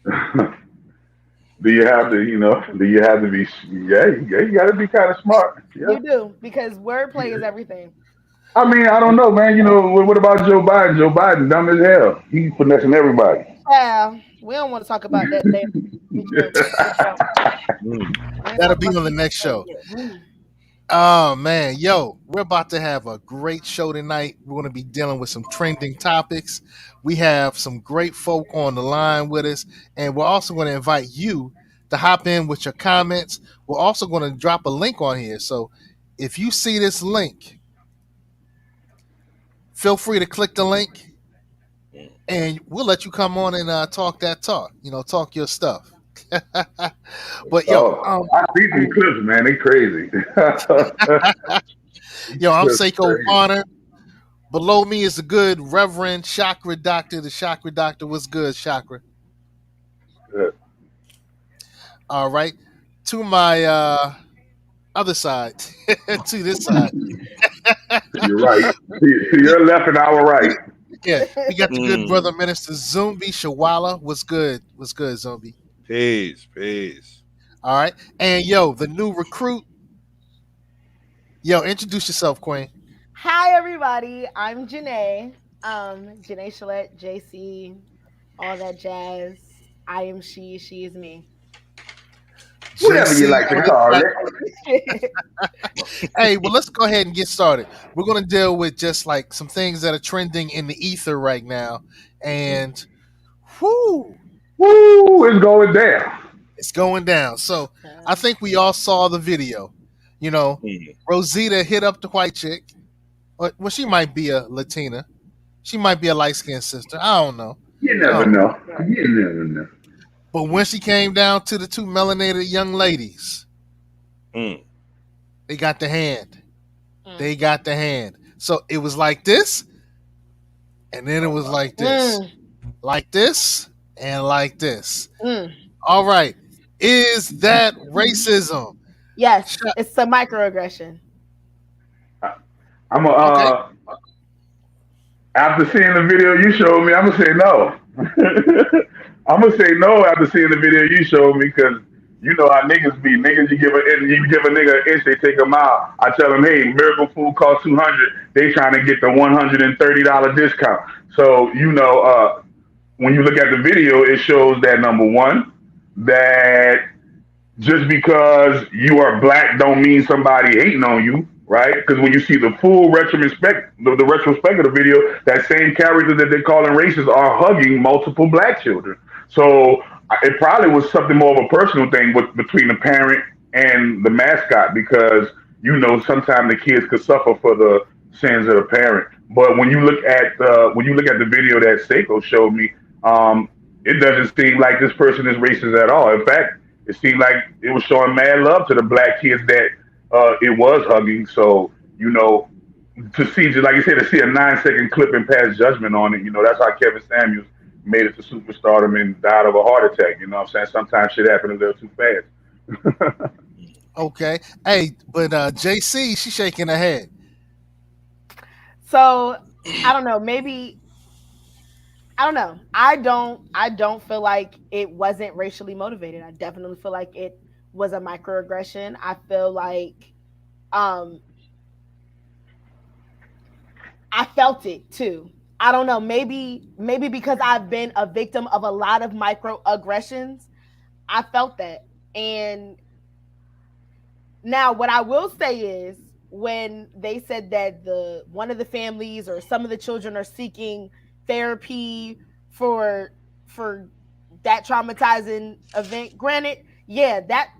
Do you have to, do you have to be, yeah, you got to be kind of smart. Yeah. You do because wordplay is everything. I mean, I don't know, man. What about Joe Biden? Joe Biden, dumb as hell. He's finessing everybody. Yeah, we don't want to talk about that later. But yo, Mm. we ain't That'll talk be about on the this next thing show. yet. Oh man, yo, we're about to have a great show tonight. We're going to be dealing with some trending topics. We have some great folk on the line with us, and we're also going to invite you to hop in with your comments. We're also going to drop a link on here. So if you see this link, feel free to click the link, and we'll let you come on and talk that talk. Talk your stuff. But yo, Oh, I see these clips, man. They crazy. I'm Clips Seiko crazy. Bonner. Below me is the good Reverend Chakra Doctor. The Chakra Doctor was good, Chakra. Yeah, All right. To my other side, to this side. to your right. To your left and our right. Yeah, we got the good Mm. brother minister Zumbi Shawala. Was good. Was good, Zumbi. Peace, peace. All right. And yo, the new recruit. Yo, introduce yourself, Queen. Hi everybody, I'm Janae. Janae Shalette, JC, all that jazz. I am she, she is me. Whatever you JC like to on the call track. it. Hey, well, let's go ahead and get started. We're going to deal with just like some things that are trending in the ether right now. And whoo, Woo, it's going down. it's going down. So I think we all saw the video. You know, Mm. Rosita hit up the white chick. Well, she might be a Latina. She might be a light skinned sister. I don't know. You I never don't know. know. You never know. But when she came down to the two melanated young ladies, Mm. they got the hand. Mm. They got the hand. So it was like this, and then it was Mm, like this, and like this. mm. All right. Is that racism? Yes, it's a microaggression. I'm a, Okay. after seeing the video you showed me, I'm gonna say no. I'm gonna say no after seeing the video you showed me because you know how niggas be. Niggas, you give a nigga an inch, they take him out. I tell them, hey, miracle food costs 200. They trying to get the $130 discount. So when you look at the video, it shows that number one, that just because you are black don't mean somebody hating on you, right? Because when you see the full retrospect, the retrospect of the video, that same character that they're calling racist are hugging multiple black children. So it probably was something more of a personal thing between the parent and the mascot because sometimes the kids could suffer for the sins of the parent. But when you look at the video that Seiko showed me, it doesn't seem like this person is racist at all. In fact, it seemed like it was showing mad love to the black kids that it was hugging. So to see, just like you said, to see a 9-second clip and pass judgment on it, that's how Kevin Samuels made it to superstardom and died of a heart attack. You know what I'm saying? Sometimes shit happens a little too fast. Okay. Hey, but JC, she's shaking her head. So I don't know. Maybe I don't know. I don't feel like it wasn't racially motivated. I definitely feel like it was a microaggression. I feel like um I felt it too. I don't know. Maybe because I've been a victim of a lot of microaggressions, I felt that. And now what I will say is when they said that the one of the families or some of the children are seeking therapy for for that traumatizing event, granted, yeah, that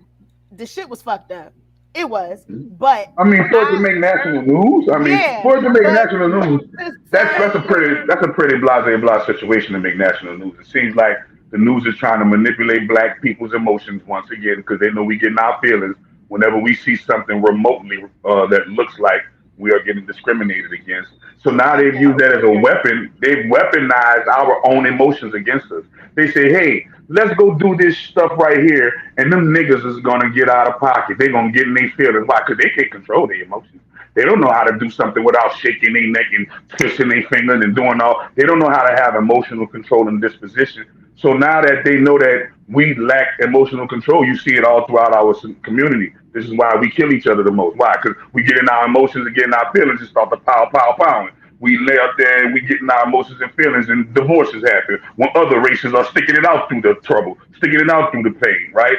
the shit was fucked up. It was. But I mean, for it to I make national news, I mean, yeah, for it to make but national news, to that's a say pretty blah situation to make national news. It seems like the news is trying to manipulate black people's emotions once again because they know we get in our feelings whenever we see something remotely that looks like we are getting discriminated against. So now they've okay. used that as a weapon. They've weaponized our own emotions against us. They say, hey, let's go do this stuff right here, and them niggas is gonna get out of pocket. They're gonna get in their feelings. Why? Because they can't control their emotions. They don't know how to do something without shaking their neck and twisting their fingers and doing all. They don't know how to have emotional control and disposition. So now that they know that we lack emotional control, you see it all throughout our community. This is why we kill each other the most. Why? Because we get in our emotions and get in our feelings and start to pounding. We lay up there and we get in our emotions and feelings, and divorces happen when other races are sticking it out through the trouble, sticking it out through the pain, right?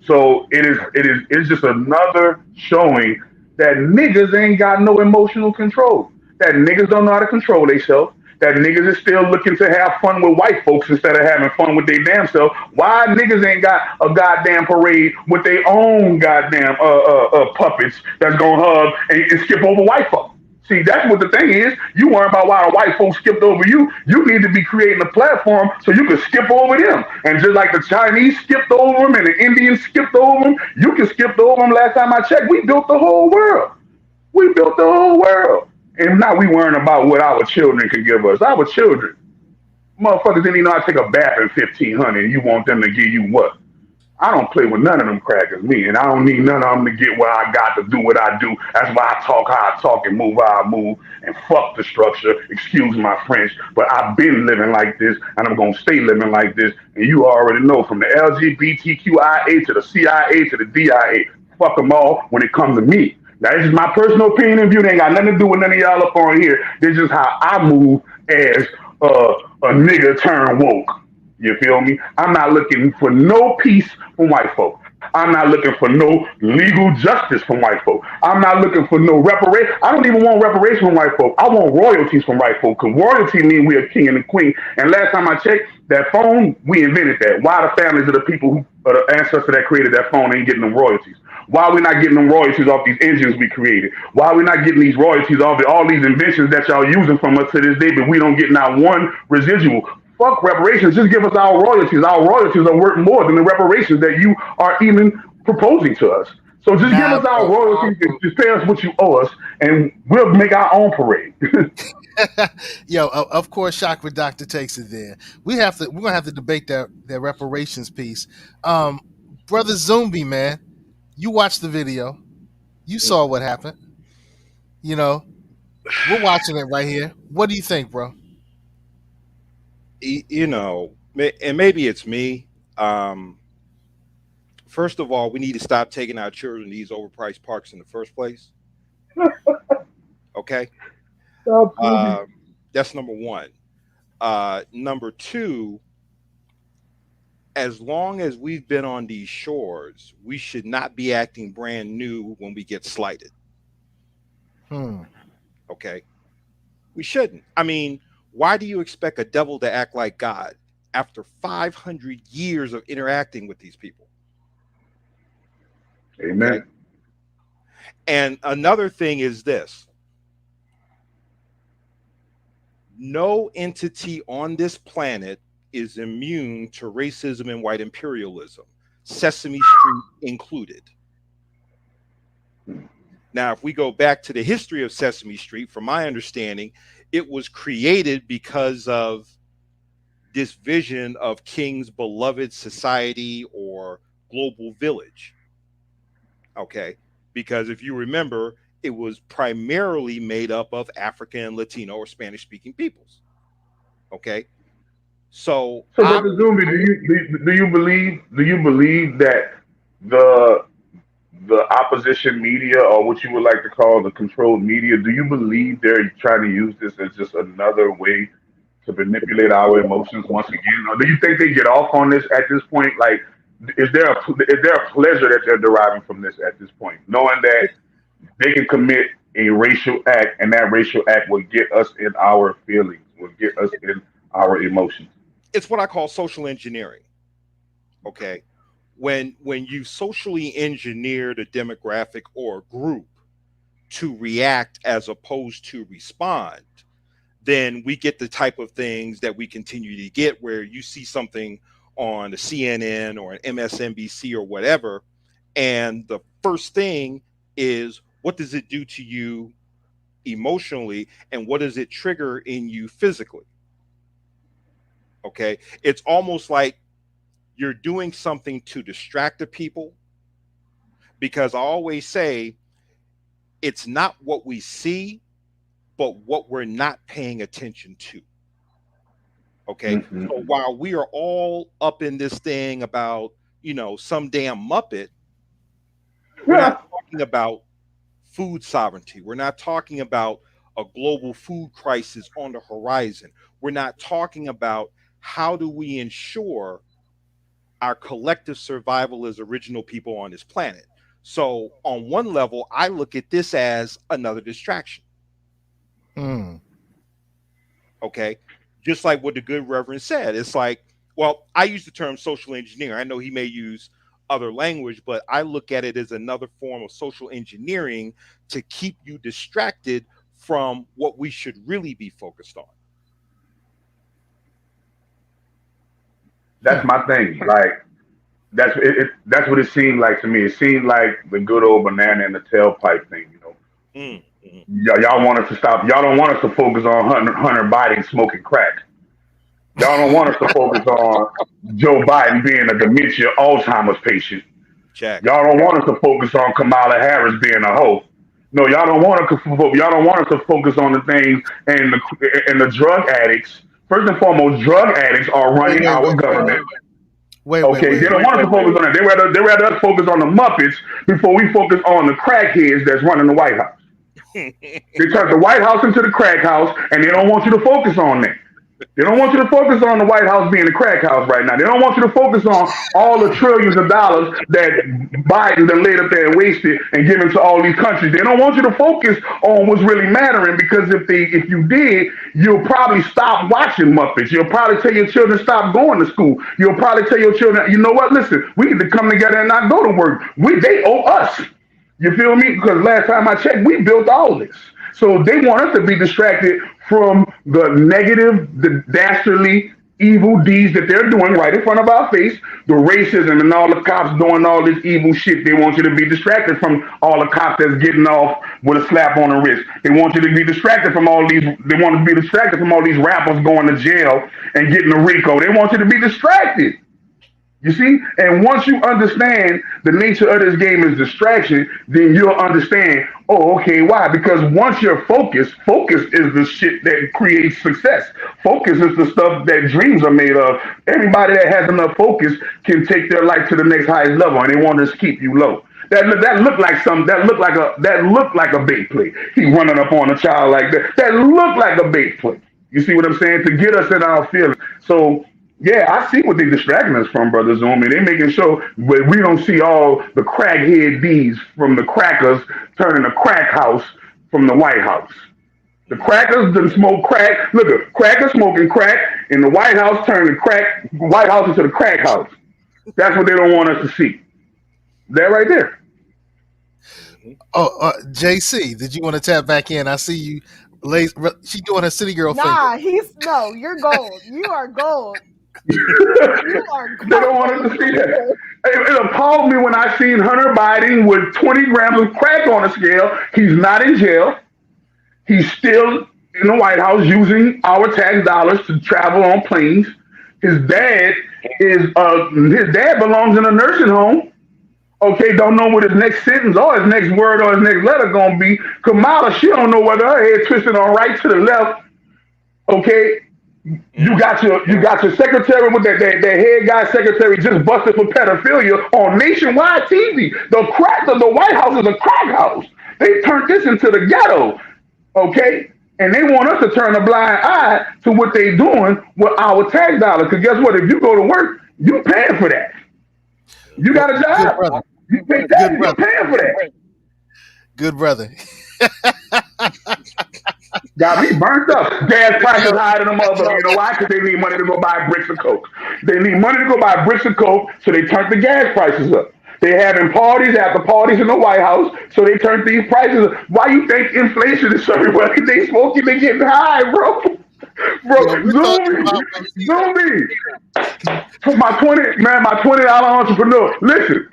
So it's just another showing that niggas ain't got no emotional control. That niggas don't know how to control themselves. That niggas is still looking to have fun with white folks instead of having fun with their damn self. Why niggas ain't got a goddamn parade with their own goddamn puppets that's gonna hug and skip over white folks? See, that's what the thing is. You worry about why the white folks skipped over you. You need to be creating a platform so you can skip over them. And just like the Chinese skipped over them and the Indians skipped over them, you can skip over them. Last time I checked, we built the whole world. We built the whole world. And now we worrying about what our children can give us. Our children. Motherfuckers didn't even know how to take a bath in 1500 and you want them to give you what? I don't play with none of them crackers, me, and I don't need none of them to get where I got to do what I do. That's why I talk how I talk and move how I move and fuck the structure. Excuse my French, but I've been living like this and I'm gonna stay living like this. And you already know from the LGBTQIA to the CIA to the DIA, fuck them all when it comes to me. Now, this is my personal opinion and view. They ain't got nothing to do with none of y'all up on here. This is how I move as a nigga turn woke. You feel me? I'm not looking for no peace from white folk. I'm not looking for no legal justice from white folk. I'm not looking for no reparation. I don't even want reparation from white folk. I want royalties from white folk because royalty means we are king and a queen. And last time I checked, that phone, we invented that. Why the families of the people who are the ancestors that created that phone ain't getting them royalties? Why are we not getting them royalties off these engines we created? Why are we not getting these royalties off all these inventions that y'all using from us to this day, but we don't get not one residual? Fuck reparations. Just give us our royalties. Our royalties are worth more than the reparations that you are even proposing to us. So just give Nah, us our bro. royalties and just pay us what you owe us, and we'll make our own parade. Yo, of course, Chakra Doctor takes it there. We're gonna have to debate that reparations piece. Um, Brother Zombie, man, you watched the video. You saw what happened. You know, we're watching it right here. What do you think, bro? You know, and maybe it's me. First of all, we need to stop taking our children to these overpriced parks in the first place. Okay, Absolutely. uh, that's number one. Number two, as long as we've been on these shores, we should not be acting brand new when we get slighted. Hmm. Okay, we shouldn't. I mean, why do you expect a devil to act like God after 500 years of interacting with these people? Okay. Amen. And another thing is this: no entity on this planet is immune to racism and white imperialism, Sesame Street included. Now, if we go back to the history of Sesame Street, from my understanding, it was created because of this vision of King's beloved society or global village. Okay. Because if you remember, it was primarily made up of African, Latino, or Spanish speaking peoples. Okay. So, So, Brother Zumbi, do you believe that the the opposition media, or what you would like to call the controlled media, do you believe they're trying to use this as just another way to manipulate our emotions once again? Or do you think they get off on this at this point? Like, is there a pleasure that they're deriving from this at this point, knowing that they can commit a racial act and that racial act will get us in our feelings, will get us in our emotions? it's what I call social engineering. Okay. When you socially engineered a demographic or a group to react as opposed to respond, then we get the type of things that we continue to get where you see something on the CNN or an MSNBC or whatever, and the first thing is, what does it do to you emotionally, and what does it trigger in you physically? Okay, it's almost like you're doing something to distract the people, because I always say it's not what we see, but what we're not paying attention to. Okay. So while we are all up in this thing about, some damn Muppet, we're Yeah. not talking about food sovereignty. We're not talking about a global food crisis on the horizon. We're not talking about how do we ensure our collective survival as original people on this planet. So, on one level, I look at this as another distraction. Okay. Just like what the good Reverend said. It's like, well, I use the term social engineering. I know he may use other language, but I look at it as another form of social engineering to keep you distracted from what we should really be focused on. That's my thing. Like that's it. That's what it seemed like to me. It seemed like the good old banana in the tailpipe thing. Y'all want us to stop. Y'all don't want us to focus on Hunter Biden smoking crack. Y'all don't want us to focus on Joe Biden being a dementia Alzheimer's patient. Check. Y'all don't want us to focus on Kamala Harris being a hoe. No, y'all don't want us to. Y'all don't want us to focus on the things and the drug addicts. First and foremost, drug addicts are running our government. Wait, They don't want us to focus on that. They rather us focus on the Muppets before we focus on the crackheads that's running the White House. They turned the White House into the crack house, and they don't want you to focus on that. They don't want you to focus on the White House being a crack house right now. They don't want you to focus on all the trillions of dollars that Biden done laid up there and wasted and given to all these countries. They don't want you to focus on what's really mattering, because if you did, you'll probably stop watching Muppets. You'll probably tell your children stop going to school. You'll probably tell your children, you know what? Listen, we need to come together and not go to work. They owe us. You feel me? Because last time I checked, we built all this. So they want us to be distracted from the negative, the dastardly, evil deeds that they're doing right in front of our face, the racism and all the cops doing all this evil shit. They want you to be distracted from all the cops that's getting off with a slap on the wrist. They want you to be distracted from all these. They want to be distracted from all these rappers going to jail and getting a RICO. They want you to be distracted. You see? And once you understand the nature of this game is distraction, then you'll understand, oh, okay, why? Because once you're focused, focus is the shit that creates success. Focus is the stuff that dreams are made of. Everybody that has enough focus can take their life to the next highest level, and they want to keep you low. That looked like a bait play. He running up on a child like that. That looked like a bait play. You see what I'm saying? To get us in our feelings. So yeah, I see what they distracting us from, Brother Zoom. And they making sure but we don't see all the crackhead deeds from the crackers turning the crack house from the White House. The crackers done smoke crack. Look at crackers smoking crack, and the White House turning the White House into the crack house. That's what they don't want us to see. That right there. Oh, JC, did you want to tap back in? I see you. She doing her city girl finger. You're gold. You are gold. They don't want us to see that. It appalled me when I seen Hunter Biden with 20 grams of crack on a scale. He's not in jail. He's still in the White House using our tax dollars to travel on planes. His dad belongs in a nursing home. Okay, don't know what his next sentence or his next word or his next letter gonna be. Kamala, she don't know whether her head twisted on right to the left. Okay. You got your secretary with that head guy secretary just busted for pedophilia on nationwide TV. The White House is a crack house. They turned this into the ghetto, okay? And they want us to turn a blind eye to what they doing with our tax dollars. Because guess what? If you go to work, you paying for that. You got a job. You pay taxes. You're paying for that. Good brother. Got me burnt up. Gas prices higher than the motherfucker. You know why? Because they need money to go buy bricks of coke. They need money to go buy bricks of coke, so they turned the gas prices up. They having parties after parties in the White House, so they turned these prices up. Why you think inflation is so everywhere? They smoking, they getting high, bro. Zoom me. My $20 entrepreneur. Listen,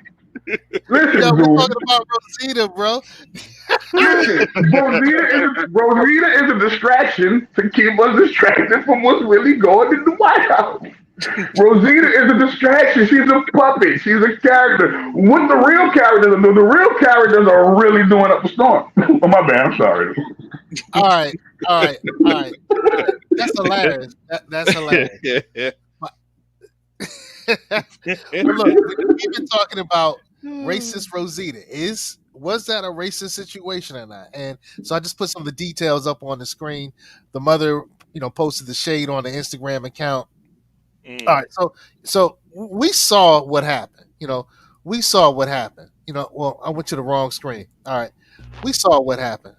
Yo, we're talking about Rosita, bro. Listen, Rosita is a distraction to keep us distracted from what's really going in the White House. Rosita is a distraction. She's a puppet. She's a character. What the real characters are doing, the real characters are really doing up a storm. Oh, my bad. I'm sorry. All right. That's hilarious. That's hilarious. Well, look, we've been talking about racist Rosita. Was that a racist situation or not? And so I just put some of the details up on the screen. The mother, posted the shade on the Instagram account. All right, so we saw what happened. We saw what happened. Well, I went to the wrong screen. All right, we saw what happened.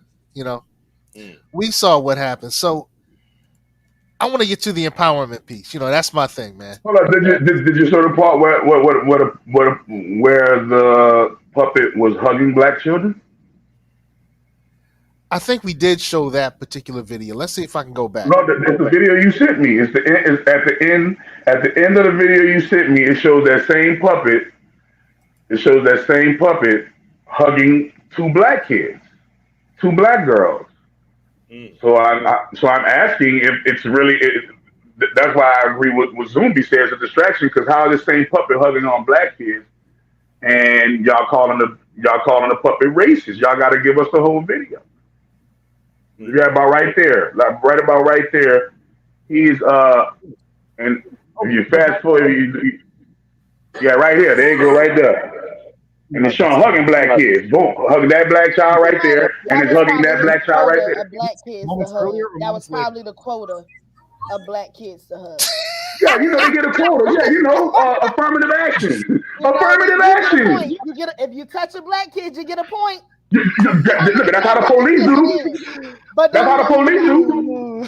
We saw what happened. So I want to get to the empowerment piece. That's my thing, man. Hold on, did you show the part where the puppet was hugging black children? I think we did show that particular video. Let's see if I can go back. No, it's the video you sent me. It's at the end. At the end of the video you sent me, it shows that same puppet. It shows that same puppet hugging two black kids, two black girls. So I'm asking if it's really. That's why I agree with Zumbi says, a distraction, because how is this same puppet hugging on black kids, and y'all calling the puppet racist? Y'all got to give us the whole video. Yeah, about right there, like right about right there. He's and if you fast forward, yeah, right here, there you go, right there, and it's showing hugging black kids. Boom, hugging that black child right there, and it's hugging that black child right there. Black kids to hug. That was probably the quota of black kids to hug. Yeah, they get a quota. Yeah, affirmative action. Affirmative action. If you touch a black kid, you get a point. Look, that's how the police do. That's how the police do.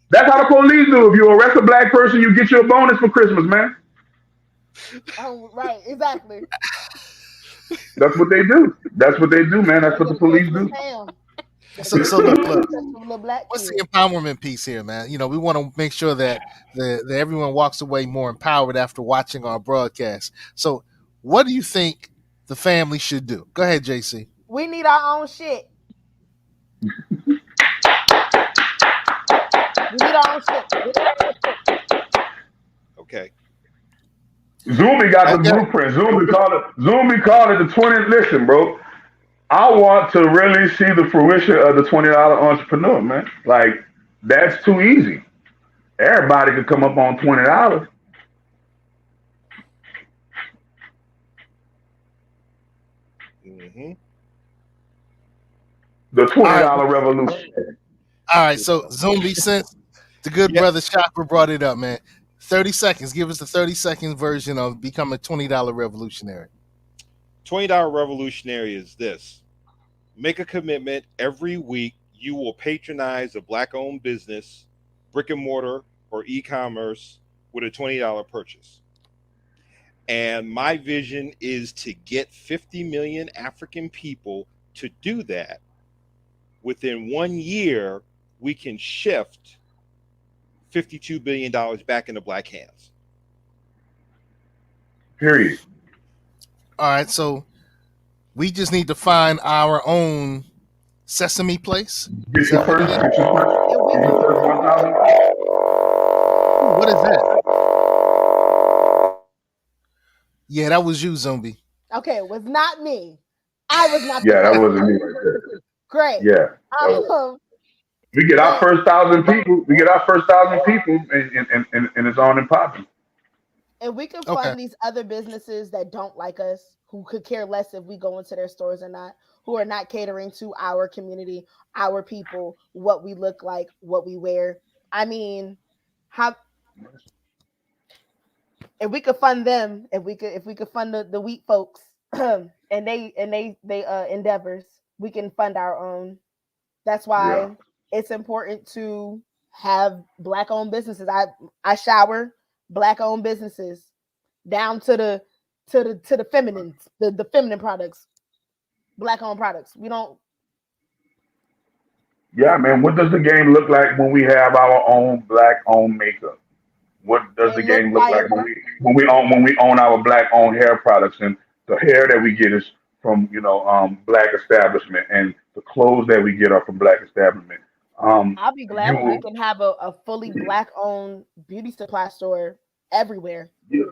That's how the police do. If you arrest a black person, you get your bonus for Christmas, man. Oh, right, exactly. That's what they do. That's what they do, man. That's what the police do. So look, what's the empowerment piece here, man? We want to make sure that everyone walks away more empowered after watching our broadcast. So what do you think the family should do? Go ahead, JC. We need our own shit. We need our own shit. Okay. Zoomy got the blueprint. Zoomy called it the 20. Listen, bro. I want to really see the fruition of the $20 entrepreneur, man. Like, that's too easy. Everybody could come up on $20. Mm-hmm. The $20 revolution. All right, so Zumbi, since the good brother Chakra brought it up, man, 30 seconds. Give us the 30-second version of become a $20 revolutionary. $20 revolutionary is this. Make a commitment every week. You will patronize a black-owned business, brick and mortar or e-commerce, with a $20 purchase. And my vision is to get 50 million African people to do that. Within 1 year, we can shift $52 billion back into black hands. Period. All right, so we just need to find our own Sesame Place. Get your first. What is that? Yeah, that was you, Zombie. Okay, it was not me. I was not. Yeah, that wasn't me right there. Great. Yeah. We get our first 1,000 people. We get our first 1,000 people, and it's on and popping. And we can fund these other businesses that don't like us, who could care less if we go into their stores or not, who are not catering to our community, our people, what we look like, what we wear. I mean, if we could fund them, if we could fund the wheat folks and they endeavors, we can fund our own. That's why it's important to have black-owned businesses. I shower black-owned businesses down to the feminine, the feminine products, black-owned products. We don't. Yeah, man. What does the game look like when we have our own black-owned makeup? What does the game look like when we own our black-owned hair products, and the hair that we get is from black establishment, and the clothes that we get are from black establishment. I'll be glad when we can have a fully black-owned beauty supply store everywhere. Yeah.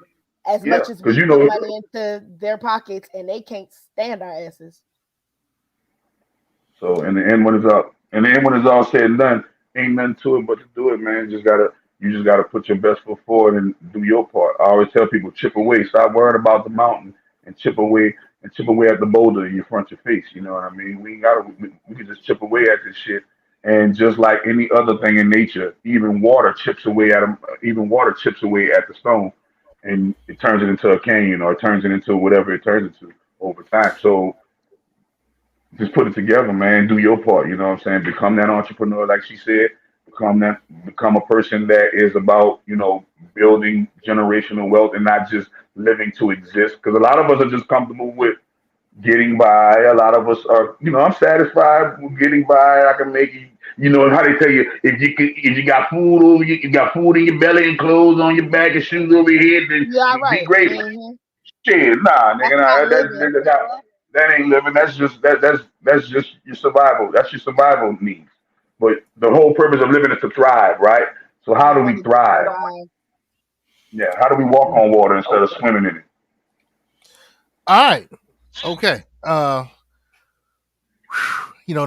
As much as we put money into their pockets, and they can't stand our asses. So in the end, when it's all said and done, ain't nothing to it but to do it, man. You just gotta put your best foot forward and do your part. I always tell people, chip away. Stop worrying about the mountain and chip away at the boulder in front of your face. You know what I mean? We ain't gotta. We can just chip away at this shit. And just like any other thing in nature, even water chips away at 'em- even water chips away at the stone, and it turns it into a canyon or it turns it into whatever it turns into over time. So just put it together, man. Do your part. You know what I'm saying? Become that entrepreneur, like she said. Become a person that is about building generational wealth and not just living to exist. Because a lot of us are just comfortable with getting by. A lot of us are, I'm satisfied with getting by. I can make it. You know how they tell you if you got food over you got food in your belly and clothes on your back and shoes over your head, then Yeah, be right. grateful. Shit, nah, That's nigga, not nah, living. that ain't living. That's just your survival. That's your survival needs. But the whole purpose of living is to thrive, right? So how You do we want to just thrive? thrive. Yeah, how do we walk on water instead of swimming in it? All right. Okay. The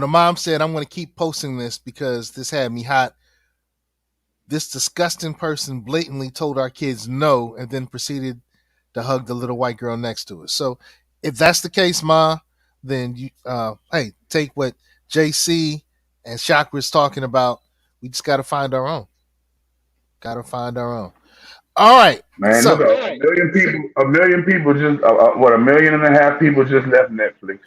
mom said, I'm going to keep posting this because this had me hot. This disgusting person blatantly told our kids no and then proceeded to hug the little white girl next to us. So if that's the case, Ma, then hey, take what JC and Chakra's talking about. We just got to find our own. Got to find our own. All right. Man, look, So, a million people just, what, 1.5 million people just left Netflix.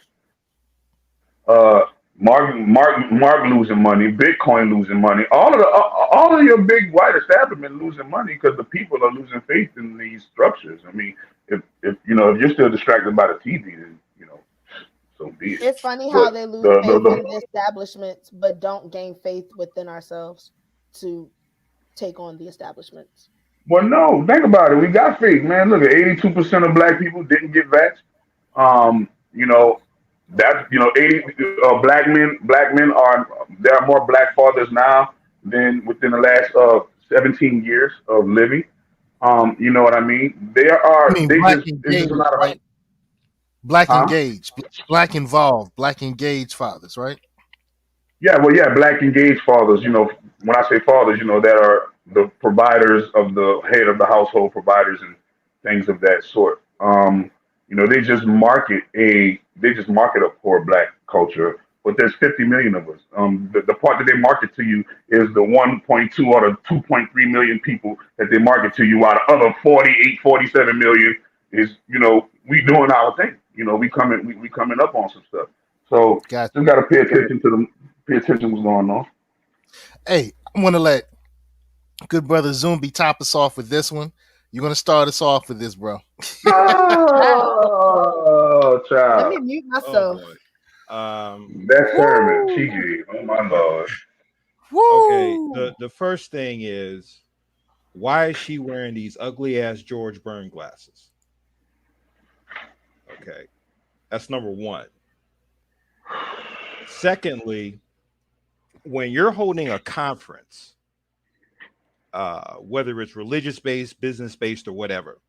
Uh, Mark losing money, Bitcoin losing money. All of your big white establishment losing money because the people are losing faith in these structures. I mean, if you're still distracted by the TV, then so be it. It's funny how But they lose the faith in the the establishments, but don't gain faith within ourselves to take on the establishments. well, no, think about it. We got faith, man. Look, at 82% of black people didn't get vaxxed. You know that 80 black men are there are more black fathers now than within the last 17 years of living. You know what I mean? I mean, They black just it's just engaged, not a right? Black huh? engaged, black involved, black engaged fathers, right? Yeah, well, yeah, black engaged fathers. When I say fathers, that are the providers of the head of the household providers and things of that sort. They just market a poor black culture, but there's 50 million of us. The part that they market to you is the 1.2 or the 2.3 million people that they market to you, while the other 48, 47 million is, we doing our thing. We coming up on some stuff. So Gotcha. just got to pay attention to what's going on. Hey, I'm going to let good brother Zumbi top us off with this one. You're going to start us off with this, bro. Oh, Let me child. mute Oh myself. boy. That sermon, she Woo! gave. Oh, my Lord. Okay. Woo! The first thing is, why is she wearing these ugly ass George Byrne glasses? Okay, that's number one. Secondly, when you're holding a conference, whether it's religious based, business based, or whatever,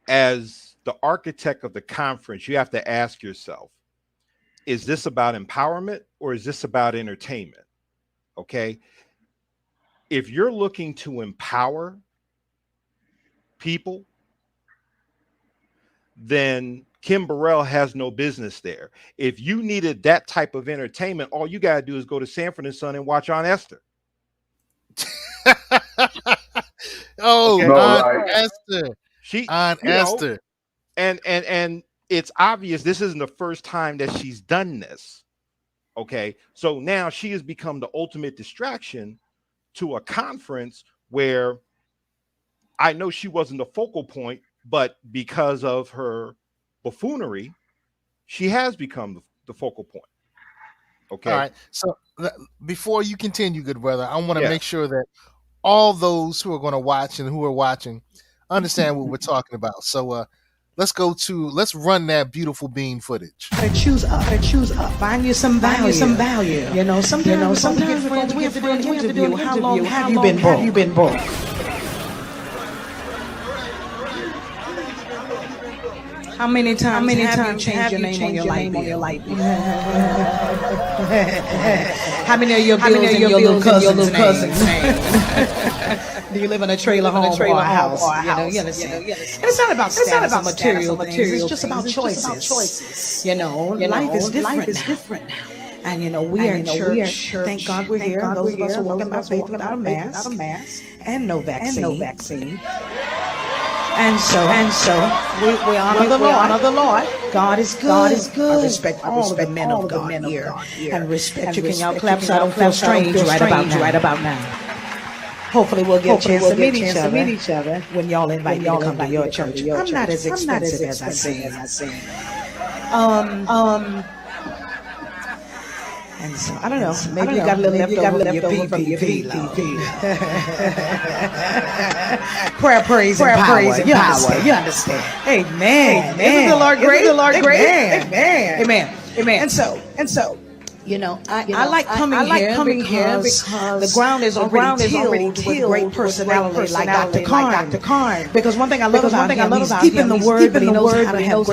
as the architect of the conference, you have to ask yourself, is this about empowerment or is this about entertainment? Okay. If you're looking to empower people, then Kim Burrell has no business there. If you needed that type of entertainment, all you got to do is go to Sanford and Son and watch Aunt Esther. Oh, Okay. No, Aunt like, Esther. She, Aunt you know, Esther. and it's obvious this isn't the first time that she's done this. Okay. So now she has become the ultimate distraction to a conference where I know she wasn't the focal point, but because of her buffoonery, she has become the focal point. All Okay. right. So before you continue, good brother, I want to Yeah. make sure that all those who are going to watch and who are watching understand what we're talking about. So let's run that beautiful bean footage. Choose up. Find you some value. Sometimes we get friends, we have to do an interview. How long have you been broke? How many times have you changed your name on your light bill? How many of your bills in your little cousin's name? Do you live in a trailer home or a house? You understand? And it's not about status or material things. It's just about choices. Life is different now. And we are in church. Thank God we're here. Those of us who are walking by faith without a mask and no vaccine. And so we honor the Lord. God is good. I respect all of the men of God here. And respect you. Can y'all clap so I don't feel strange right about now? Hopefully we'll get a chance to meet each other when y'all invite me to come to your church. I'm not as expensive as I seem. And so I don't know. Maybe you got a little left over from your PPP. Prayer, praise, and power. You understand? Amen. Isn't the Lord great? Amen. And so. I like coming here because the ground is already tilled with great personality like Dr. Karn. Because one thing I love about him, he's deep in the word, but he knows how to have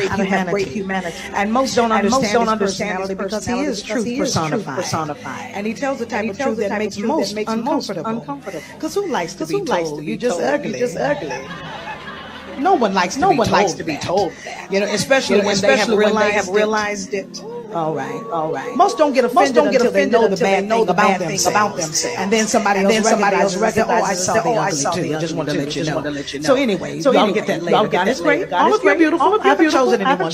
great humanity. And most don't understand his personality because he is truth personified. And he tells the type of truth that makes most uncomfortable. Because who likes to be told you're just ugly? No one likes to be told that. Especially when they have realized it. All right. Most don't get offended until they know the bad thing about themselves. And then somebody else recognizes, I saw the ugly too. I just wanted to let you know. So anyway, y'all get that later. God is great. All of you are beautiful. I haven't chosen anyone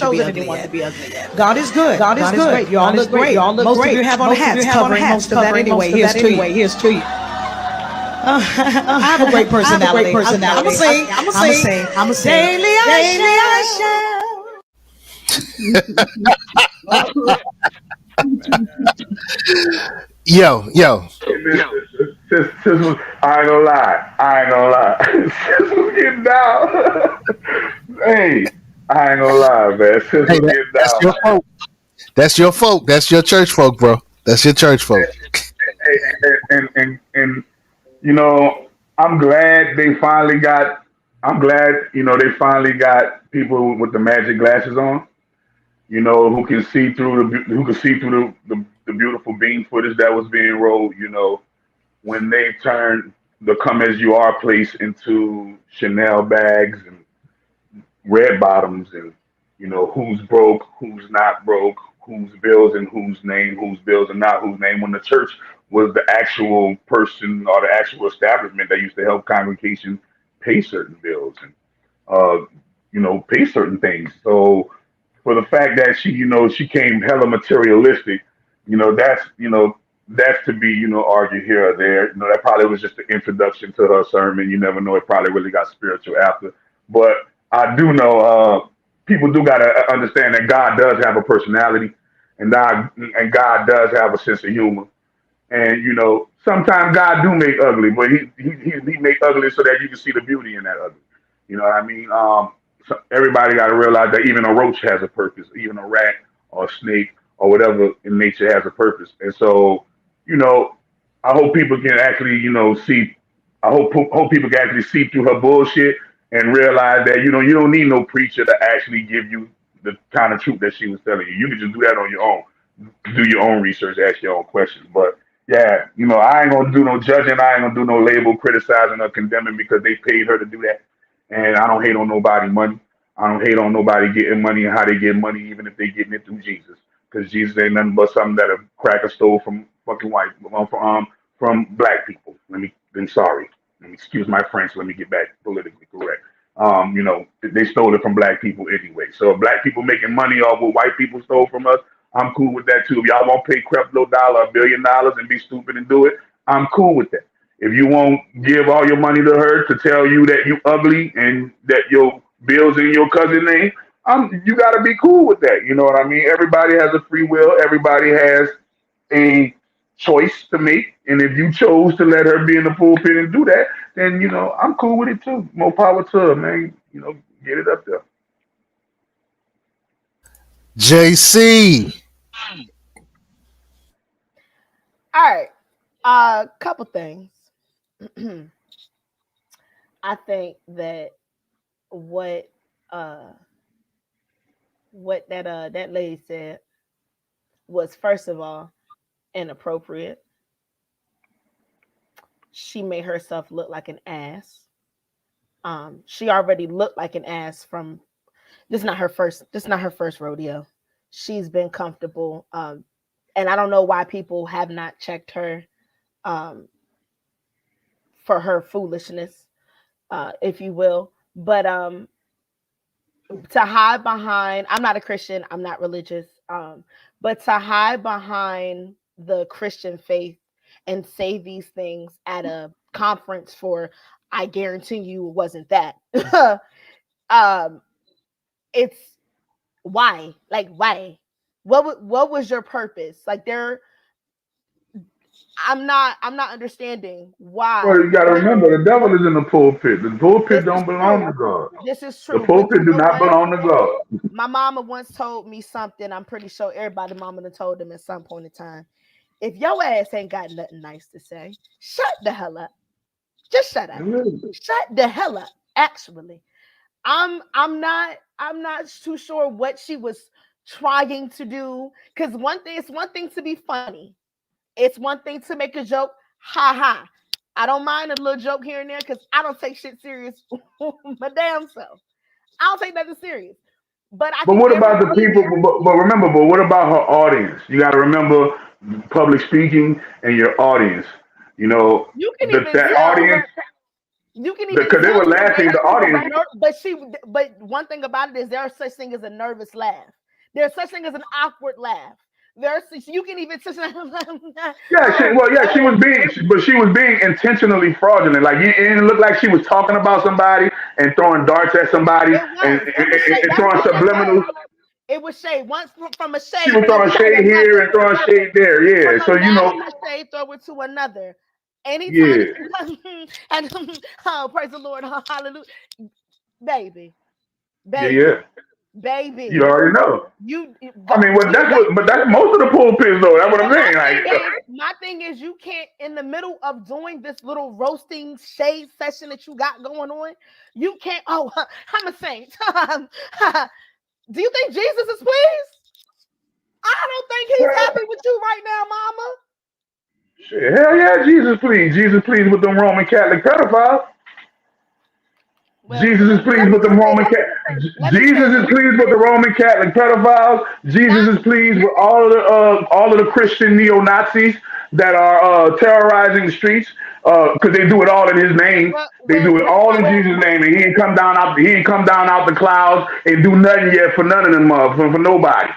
to be ugly. God is good. God is great. You all look great. Most of you have on hats covering most of that anyway. Here's to you. I have a great personality. I'm gonna sing. Daily I shall. Yo. Sis was, I ain't gonna lie. Sis was getting down. Hey, I ain't gonna lie, man. Sis was getting That's down. your folk. That's your folk. That's your church folk, bro. That's your church folk. And I'm glad they finally got. They finally got people with the magic glasses on. Who can see through the beautiful beam footage that was being rolled. When they turned the "Come as You Are" place into Chanel bags and red bottoms, and who's broke, who's not broke, whose bills and whose name, whose bills and not whose name. When the church was the actual person or the actual establishment that used to help congregations pay certain bills and pay certain things. So for the fact that she came hella materialistic, that's to be, argued here or there. That probably was just the introduction to her sermon. You never know, it probably really got spiritual after. But I do know people do gotta understand that God does have a personality, and God does have a sense of humor. And sometimes God do make ugly, but he make ugly so that you can see the beauty in that ugly. You know what I mean? So everybody got to realize that even a roach has a purpose, even a rat or a snake or whatever in nature has a purpose. And so, I hope people can actually, see. I hope people can actually see through her bullshit and realize that you don't need no preacher to actually give you the kind of truth that she was telling you. You can just do that on your own. Do your own research, ask your own questions. But yeah, I ain't gonna do no judging. I ain't gonna do no label criticizing or condemning because they paid her to do that. And I don't hate on nobody money. I don't hate on nobody getting money and how they get money, even if they getting it through Jesus. Because Jesus ain't nothing but something that a cracker stole from fucking white, from black people. I'm sorry. Let me excuse my French. Let me get back politically correct. They stole it from black people anyway. So if black people making money off what white people stole from us, I'm cool with that too. If y'all won't pay Creflo Dollar $1 billion and be stupid and do it, I'm cool with that. If you won't give all your money to her to tell you that you ugly and that your bills in your cousin name, you gotta be cool with that. You know what I mean? Everybody has a free will. Everybody has a choice to make. And if you chose to let her be in the pulpit and do that, then I'm cool with it too. More power to her, man. Get it up there. JC. All right. Couple things. I think that what what that lady said was, first of all, inappropriate. She made herself look like an ass. She already looked like an ass from this is not her first rodeo. She's been comfortable. And I don't know why people have not checked her for her foolishness, if you will. But to hide behind, I'm not a Christian, I'm not religious, but to hide behind the Christian faith and say these things at a conference for, I guarantee you it wasn't that. It's why? Like, why? What was your purpose? Like, I'm not understanding why. Well, you got to remember, the devil is in the pulpit. The pulpit don't belong to God. This is true. The pulpit do not belong to God. My mama once told me something. I'm pretty sure everybody mama done told them at some point in time. If your ass ain't got nothing nice to say, shut the hell up. Just shut up. Shut the hell up. Actually, I'm not too sure what she was trying to do. Because it's one thing to be funny. It's one thing to make a joke. Ha ha. I don't mind a little joke here and there because I don't take shit serious my damn self. I don't take nothing serious. But what about the people? But remember, what about her audience? You got to remember public speaking and your audience. You know, that audience. You can even because they were laughing. The audience. But one thing about it is there is such thing as a nervous laugh. There's such thing as an awkward laugh. You can even she was being intentionally fraudulent. Like it didn't look like she was talking about somebody and throwing darts at somebody and throwing subliminals. It was shade. Once from a shade. She was throwing shade here and throwing shade there. Yeah. So shade, throw it to another. Anytime. Yeah. And oh, praise the Lord, hallelujah, baby. Yeah. Baby, you already know. But that's most of the pulpits though. That's what I'm saying. My thing is, you can't, in the middle of doing this little roasting shade session that you got going on, you can't. Oh, I'm a saint. Do you think Jesus is pleased? I don't think he's happy with you right now, Mama. Shit, hell yeah, Jesus pleased. Jesus pleased with them Roman Catholic pedophiles. Well, Jesus is pleased with the Roman Catholic. Jesus is pleased with the Roman Catholic pedophiles. Jesus is pleased with all of the Christian neo-Nazis that are terrorizing the streets because they do it all in His name. They do it all in Jesus' name, and He ain't come down out the clouds and do nothing yet for none of them for nobody.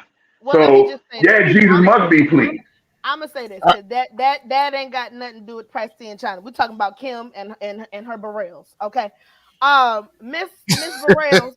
So Jesus must be pleased. I'm gonna say this because that ain't got nothing to do with Presti in China. We're talking about Kim and her Burrells, okay? Miss Burrell,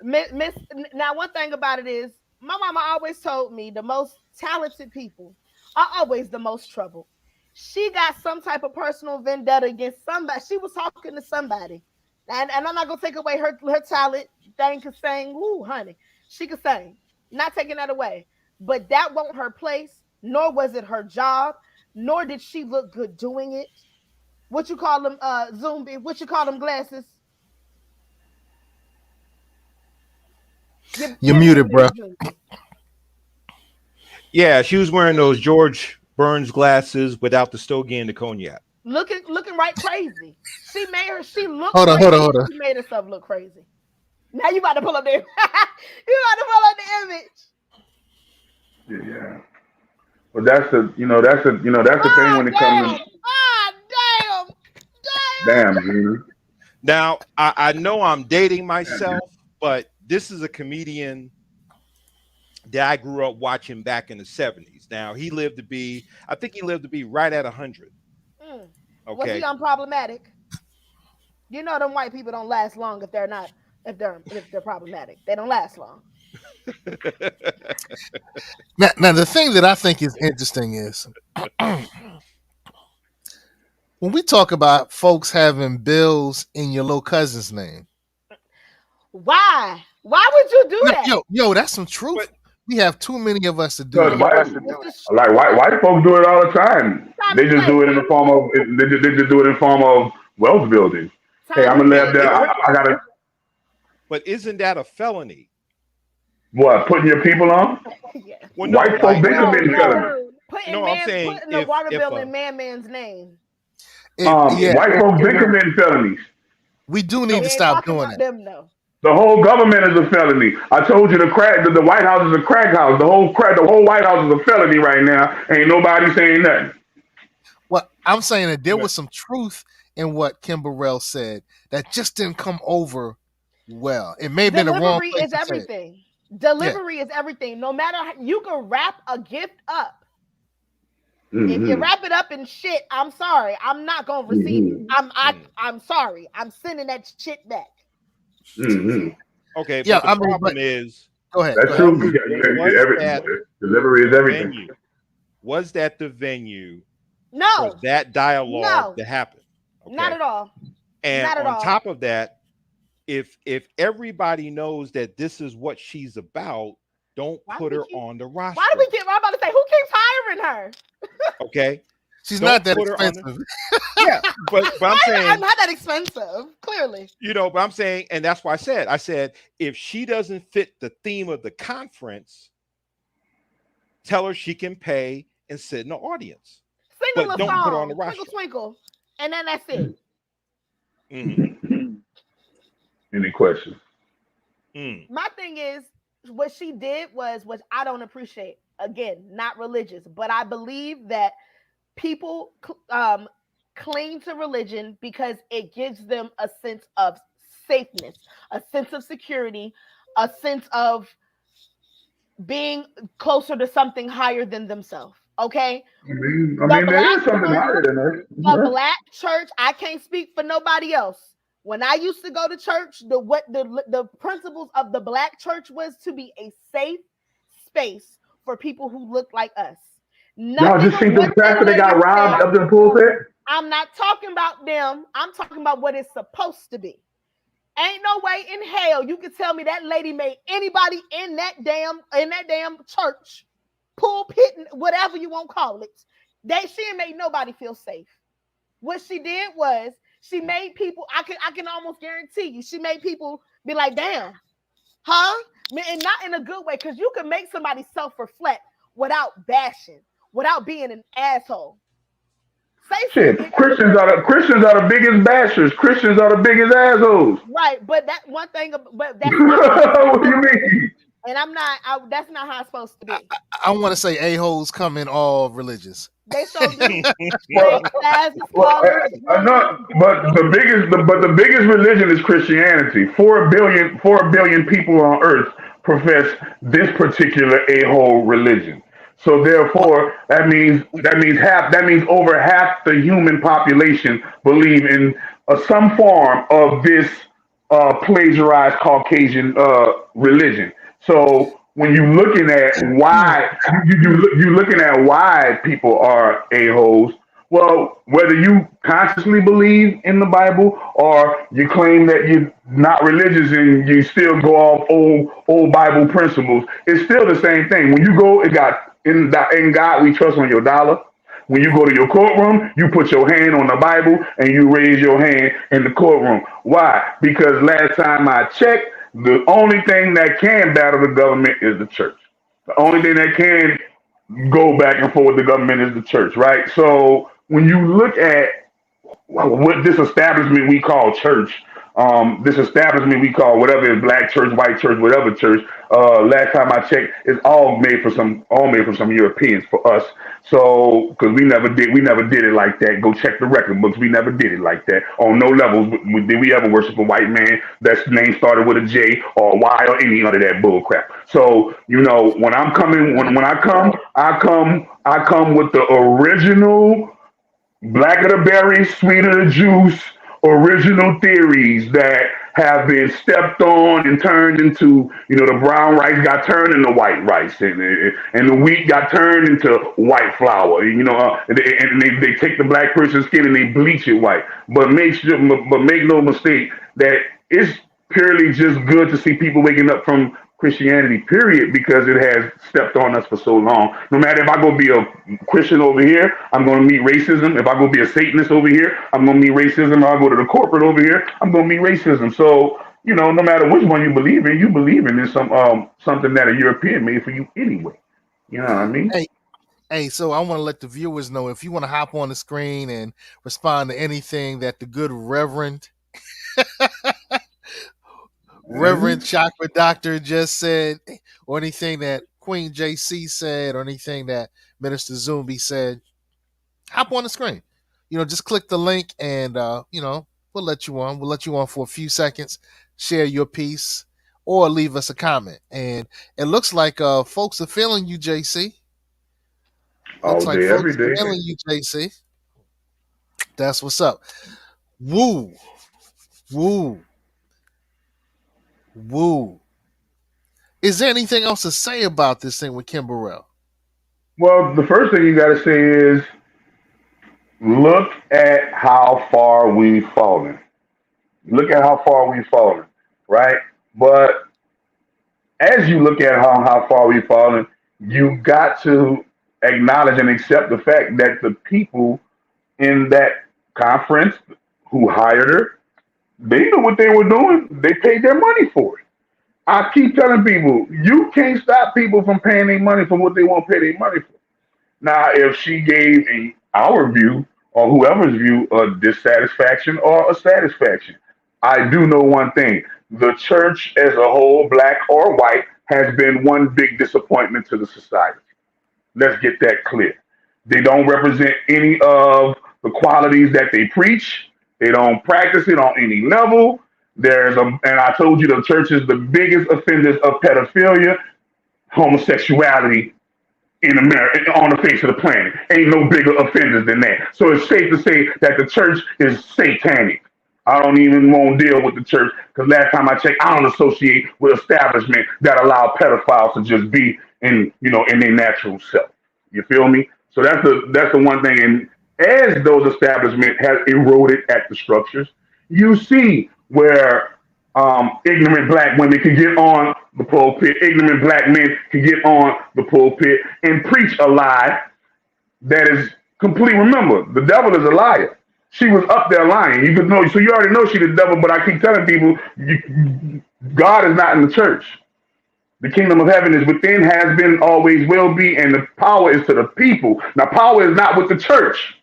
Miss. Now, one thing about it is, my mama always told me the most talented people are always the most trouble. She got some type of personal vendetta against somebody. She was talking to somebody, and I'm not gonna take away her talent. Thing could sing, ooh, honey, she could sing. Not taking that away, but that wasn't her place, nor was it her job, nor did she look good doing it. What you call them, Zombie? What you call them glasses? You're muted, bro. Yeah, she was wearing those George Burns glasses without the stogie and the cognac. Looking right crazy. She look. Hold on. She made herself look crazy. Now you about to pull up the you about to pull up the image. Yeah. Well, that's the thing when it comes to. Damn. Now, I know I'm dating myself, but this is a comedian that I grew up watching back in the 70s. Now, I think he lived to be right at 100. Okay. Was he unproblematic? You know them white people don't last long if they're problematic. They don't last long. Now, the thing that I think is interesting is when we talk about folks having bills in your little cousin's name. Why? Why would you do that? Yo, that's some truth. But we have too many of us to do it. White folks do it all the time. They just do it in the form of wealth building. Hey, I'm gonna live there. I gotta. But isn't that a felony? What, putting your people on? Yeah. Well, no, White folk, they commit felony. Putting the water bill in man's name. White folks, they commit felonies. We do need to stop doing that. Them, though. The whole government is a felony. I told you the White House is a crack house. The whole White House is a felony right now. Ain't nobody saying nothing. Well, I'm saying that there was some truth in what Kim Burrell said that just didn't come over well. It may have been the wrong place is everything. Delivery is everything. No matter how, you can wrap a gift up. Mm-hmm. If you wrap it up in shit, I'm sorry, I'm not gonna receive it. I'm sorry. I'm sending that shit back. Mm-hmm. Okay, but the problem is, go ahead. That's true. Delivery is everything. Was that the venue? No. For that dialogue to happen? Okay. Not at all. And on top of that, if everybody knows that this is what she's about, don't put her on the roster. Why do we I'm about to say, who keeps hiring her? Okay. She's not that expensive. Yeah, but I'm saying I'm not that expensive, clearly. But I'm saying, and that's why I said, if she doesn't fit the theme of the conference, tell her she can pay and sit in the audience. Sing a little song, twinkle, and then that's it. Mm-hmm. Any questions? My thing is, what she did was I don't appreciate. Again, not religious, but I believe that people cling to religion because it gives them a sense of safeness, a sense of security, a sense of being closer to something higher than themselves. Okay. I mean there is something higher than that. The black church, I can't speak for nobody else. When I used to go to church, the principles of the black church was to be a safe space for people who look like us. Y'all just seen the pastor that got robbed up in the pulpit? I'm not talking about them. I'm talking about what it's supposed to be. Ain't no way in hell you can tell me that lady made anybody in that damn church, pulpit, whatever you want to call it. She didn't make nobody feel safe. What she did was she made people, I can almost guarantee you, she made people be like, damn, huh? And not in a good way, because you can make somebody self-reflect without bashing, without being an asshole. Shit, Christians are the biggest bashers. Christians are the biggest assholes. Right, but that one thing, but that's what do you mean? And that's not how it's supposed to be. I want to say a-holes come in all religious. They so do. But the biggest religion is Christianity. 4 billion people on earth profess this particular a-hole religion. So therefore, that means over half the human population believe in some form of this plagiarized Caucasian religion. So when you're looking at why you're looking at why people are a-holes, well, whether you consciously believe in the Bible or you claim that you're not religious and you still go off old Bible principles, it's still the same thing. When you go, in God we trust on your dollar. When you go to your courtroom, you put your hand on the Bible and you raise your hand in the courtroom. Why? Because last time I checked, the only thing that can battle the government is the church. The only thing that can go back and forth with the government is the church, right? So when you look at what this establishment we call church, this establishment we call whatever is black church, white church, whatever church, last time I checked, it's all made from some Europeans for us. So, because we never did it like that. Go check the record books. We never did it like that. On no levels did we ever worship a white man that's name started with a J or a Y or any of that bull crap. So, when I come with the original black of the berry, sweet of the juice, original theories that have been stepped on and turned into, the brown rice got turned into white rice, and the wheat got turned into white flour, and they take the black person's skin and they bleach it white. But make no mistake that it's purely just good to see people waking up from Christianity, period, because it has stepped on us for so long. No matter if I go be a Christian over here, I'm going to meet racism. If I go be a Satanist over here, I'm going to meet racism. If I go to the corporate over here, I'm going to meet racism. So, no matter which one you believe in something that a European made for you anyway. You know what I mean? Hey, so I want to let the viewers know, if you want to hop on the screen and respond to anything that the good Reverend Chakra Doctor just said, or anything that Queen JC said, or anything that Minister Zumbi said, hop on the screen. Just click the link and we'll let you on. We'll let you on for a few seconds, share your piece, or leave us a comment. And it looks like folks are feeling you, JC. All Looks like day, every folks are day. feeling you, JC. That's what's up. Woo. Is there anything else to say about this thing with Kim Burrell? Well, the first thing you got to say is look at how far we've fallen. Look at how far we've fallen, right? But as you look at how far we've fallen, you got to acknowledge and accept the fact that the people in that conference who hired her, they knew what they were doing. They paid their money for it. I keep telling people, you can't stop people from paying their money for what they want to pay their money for. Now, if she gave our view or whoever's view a dissatisfaction or a satisfaction, I do know one thing. The church as a whole, black or white, has been one big disappointment to the society. Let's get that clear. They don't represent any of the qualities that they preach. They don't practice it on any level. And I told you the church is the biggest offenders of pedophilia, homosexuality in America, on the face of the planet. Ain't no bigger offenders than that. So it's safe to say that the church is satanic. I don't even want to deal with the church because last time I checked, I don't associate with establishment that allow pedophiles to just be in their natural self. You feel me? So that's the one thing. And as those establishments have eroded at the structures, you see where ignorant black women can get on the pulpit, ignorant black men can get on the pulpit and preach a lie that is complete. Remember, the devil is a liar. She was up there lying. You could know, so you already know she's the devil. But I keep telling people, God is not in the church. The kingdom of heaven is within, has been, always will be, and the power is to the people. Now, power is not with the church.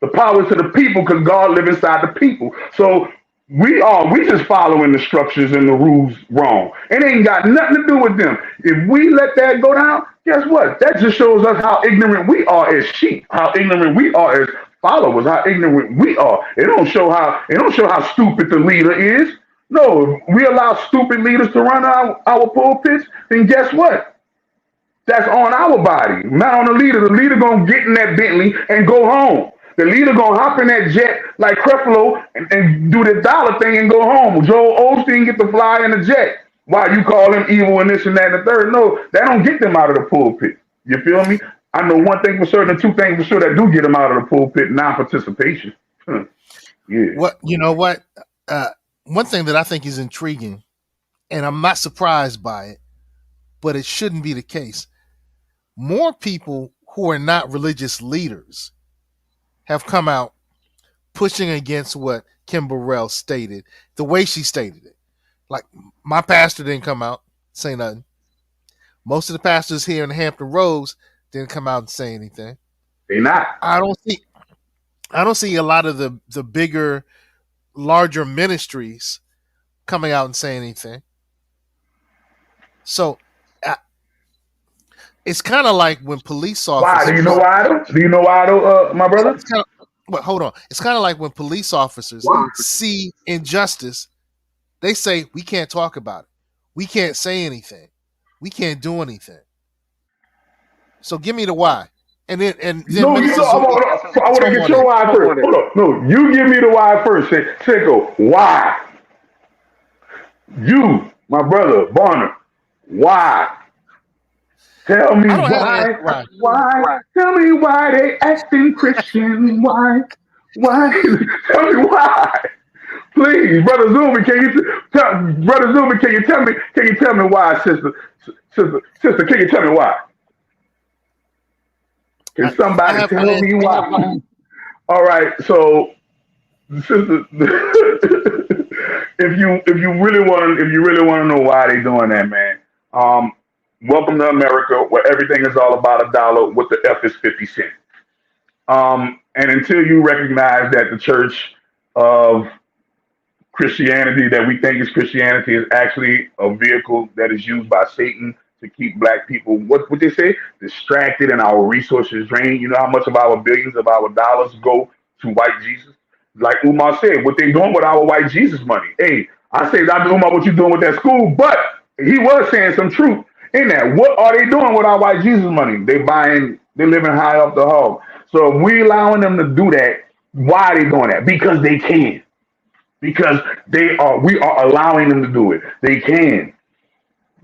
The power is to the people because God lives inside the people. So we just following the structures and the rules wrong. It ain't got nothing to do with them. If we let that go down, guess what? That just shows us how ignorant we are as sheep, how ignorant we are as followers, how ignorant we are. It don't show how stupid the leader is. No, if we allow stupid leaders to run our pulpits, then guess what? That's on our body, not on the leader. The leader gonna get in that Bentley and go home. The leader gonna hop in that jet like Creflo and do the dollar thing and go home. Joel Osteen get to fly in the jet. Why you call him evil and this and that and the third? No, that don't get them out of the pulpit. You feel me? I know one thing for certain and two things for sure that do get them out of the pulpit: non-participation. Yeah. What one thing that I think is intriguing, and I'm not surprised by it, but it shouldn't be the case. More people who are not religious leaders have come out pushing against what Kim Burrell stated, the way she stated it. Like, my pastor didn't come out, say nothing. Most of the pastors here in Hampton Roads didn't come out and say anything. They not. I don't see a lot of the bigger, larger ministries coming out and saying anything. So it's kind of like when police officers. Why? Do you know why though? Do you know why though, my brother? But hold on. It's kind of like when police officers see injustice, they say, we can't talk about it. We can't say anything. We can't do anything. So give me the why. And then I want to get your why first. Hold on. No, you give me the why first. Seiko, why? You, my brother, Barner, why? Tell me why. Why? Tell me why they acting Christian. Why? Tell me why. Please, brother Zumi, can you tell me why, sister, can you tell me why? Can somebody tell me why? All right, so sister, if you really want to know why they doing that, man, um, welcome to America, where everything is all about a dollar. What the F is 50 cents. And until you recognize that the church of Christianity that we think is Christianity is actually a vehicle that is used by Satan to keep black people, what would they say, distracted and our resources drained. You know how much of our billions of our dollars go to white Jesus? Like Umar said, what they doing with our white Jesus money. Hey, I say, Dr. Umar, what you doing with that school? But he was saying some truth in that. What are they doing with our white Jesus money? They living high off the hog. So if we allowing them to do that, why are they doing that? Because they can, because we are allowing them to do it. They can.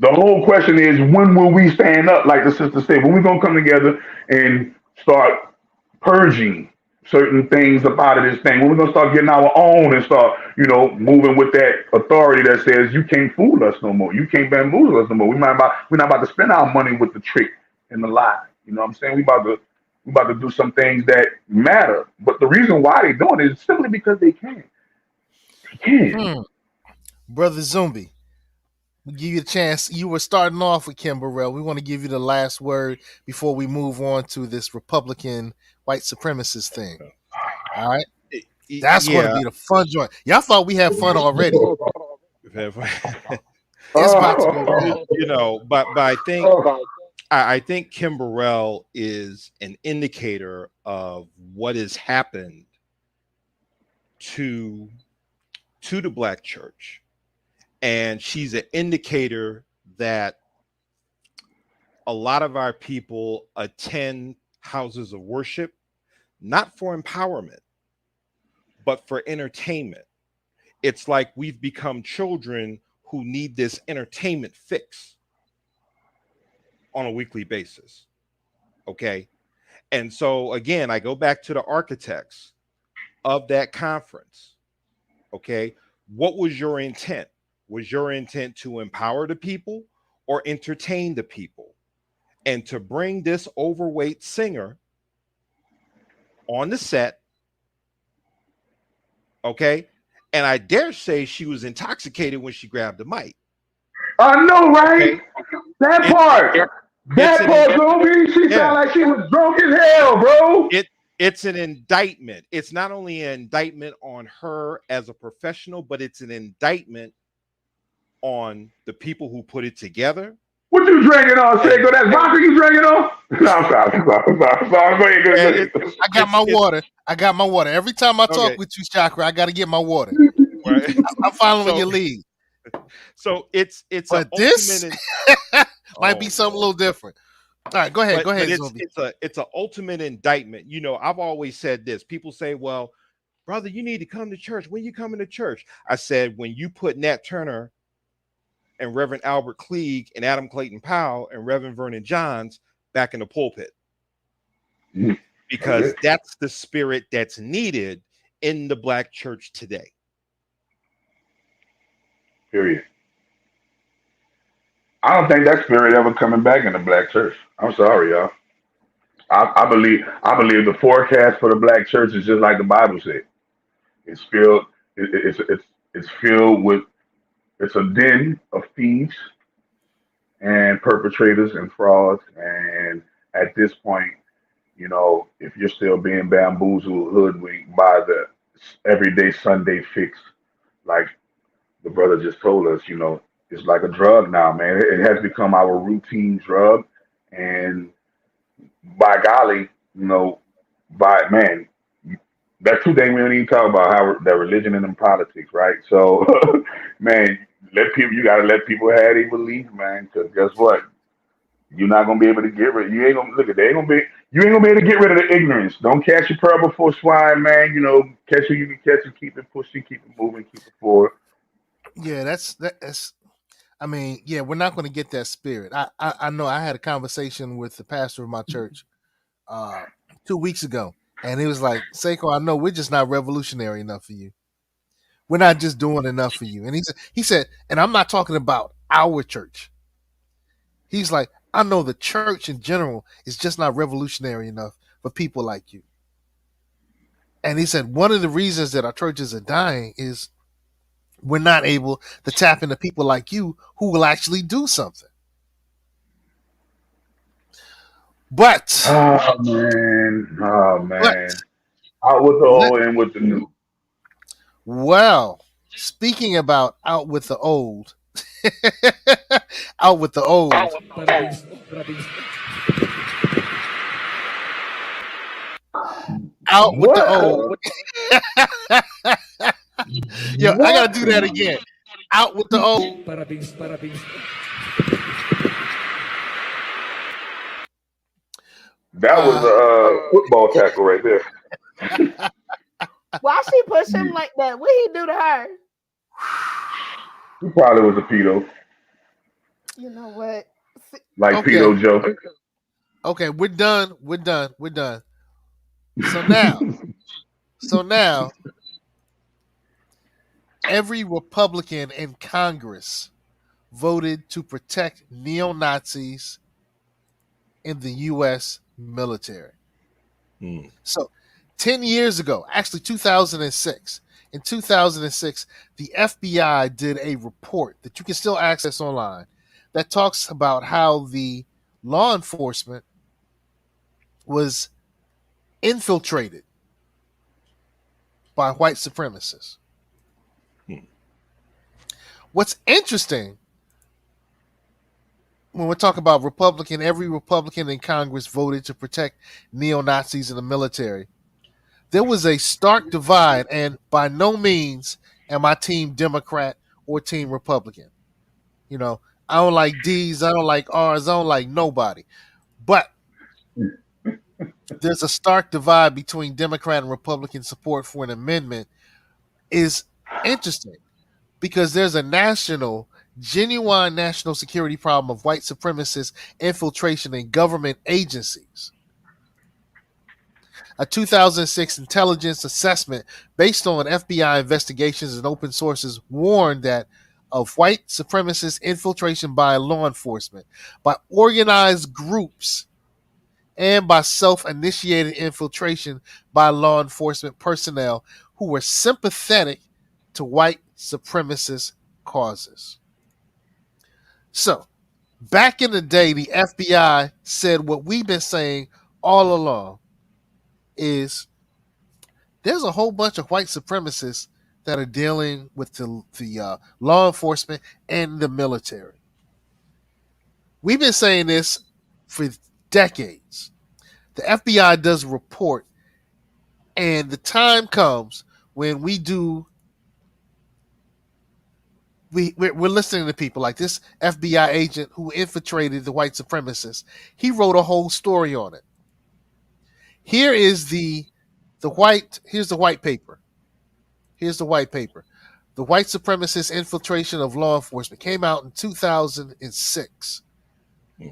The whole question is, when will we stand up, like the sister said, when we gonna come together and start purging certain things up out of this thing, when we're gonna start getting our own and start, moving with that authority that says you can't fool us no more, you can't bamboozle us no more. We're not about to spend our money with the trick and the lie. You know what I'm saying? We about to do some things that matter. But the reason why they're doing it is simply because they can. They can. Brother Zumbi, we give you a chance. You were starting off with Kim Burrell. We want to give you the last word before we move on to this Republican white supremacist thing. All right? That's going to be the fun joint. Y'all thought we had fun already. It's about to go. But I think Kim Burrell is an indicator of what has happened to the black church. And she's an indicator that a lot of our people attend houses of worship, not for empowerment, but for entertainment. It's like we've become children who need this entertainment fix on a weekly basis. Okay. And so again, I go back to the architects of that conference. Okay. What was your intent? Was your intent to empower the people or entertain the people? And to bring this overweight singer on the set, okay? And I dare say she was intoxicated when she grabbed the mic. I know, right? Okay? That part, Zombie, she sounded like she was drunk as hell, bro. It's an indictment. It's not only an indictment on her as a professional, but it's an indictment on the people who put it together. What you drinking on, Seiko? That vodka you drinking on? No, I'm sorry. Go ahead. I got my water. Every time I talk with you, Chakra, I got to get my water. Right? I'm following your lead. So it's but this might be something a little different. All right, go ahead. It's an ultimate indictment. I've always said this. People say, well, brother, you need to come to church. When you coming to church? I said, when you put Nat Turner and Reverend Albert Cleage and Adam Clayton Powell and Reverend Vernon Johns back in the pulpit. Because that's the spirit that's needed in the black church today. Period. I don't think that spirit ever coming back in the black church. I'm sorry, y'all. I believe the forecast for the black church is just like the Bible said. It's filled with, it's a den of thieves and perpetrators and frauds. And at this point, if you're still being bamboozled, hoodwinked by the everyday Sunday fix, like the brother just told us, it's like a drug now, man. It has become our routine drug. And by golly, that's two things we don't even talk about, how that religion and them politics, right? So, man, you gotta let people have their belief, man. Because guess what? You're not gonna be able to get rid. You ain't gonna be able to get rid of the ignorance. Don't catch your pearl before swine, man. Catch who you can catch and keep it pushing, keep it moving, keep it forward. Yeah, that's. I mean, yeah, we're not going to get that spirit. I know I had a conversation with the pastor of my church 2 weeks ago, and he was like, Seiko, I know we're just not revolutionary enough for you. We're not just doing enough for you. And he said, and I'm not talking about our church. He's like, I know the church in general is just not revolutionary enough for people like you. And he said, one of the reasons that our churches are dying is we're not able to tap into people like you who will actually do something. But Oh man. but Out with the let old and with the new. well, speaking about out with the old, out with the old. Out with the old. What? Yo, I gotta What? do that again. Out with the old. That was a football tackle right there. Why she push him like that? What he do to her? He probably was a pedo, You know what? like Okay. Pedo Joe. Okay, we're done. We're done. We're done. So now, every Republican in Congress voted to protect neo-Nazis in the U.S. military. So 10 years ago, actually 2006, in 2006, the FBI did a report that you can still access online that talks about how the law enforcement was infiltrated by white supremacists. What's interesting when we're talking about every Republican in Congress voted to protect neo-Nazis in the military. There was a stark divide, and by no means am I team Democrat or team Republican. You know, I don't like D's, I don't like R's, I don't like nobody. But there's a stark divide between Democrat and Republican support for an amendment is interesting because there's a genuine national security problem of white supremacist infiltration in government agencies. A 2006 intelligence assessment based on FBI investigations and open sources warned that of white supremacist infiltration by law enforcement, by organized groups, and by self-initiated infiltration by law enforcement personnel who were sympathetic to white supremacist causes. So, back in the day, the FBI said what we've been saying all along is there's a whole bunch of white supremacists that are dealing with the law enforcement and the military. We've been saying this for decades. The FBI does a report, and the time comes when we're listening to people like this FBI agent who infiltrated the white supremacists. He wrote a whole story on it. Here's the white paper. Here's the white paper. The white supremacist infiltration of law enforcement came out in 2006.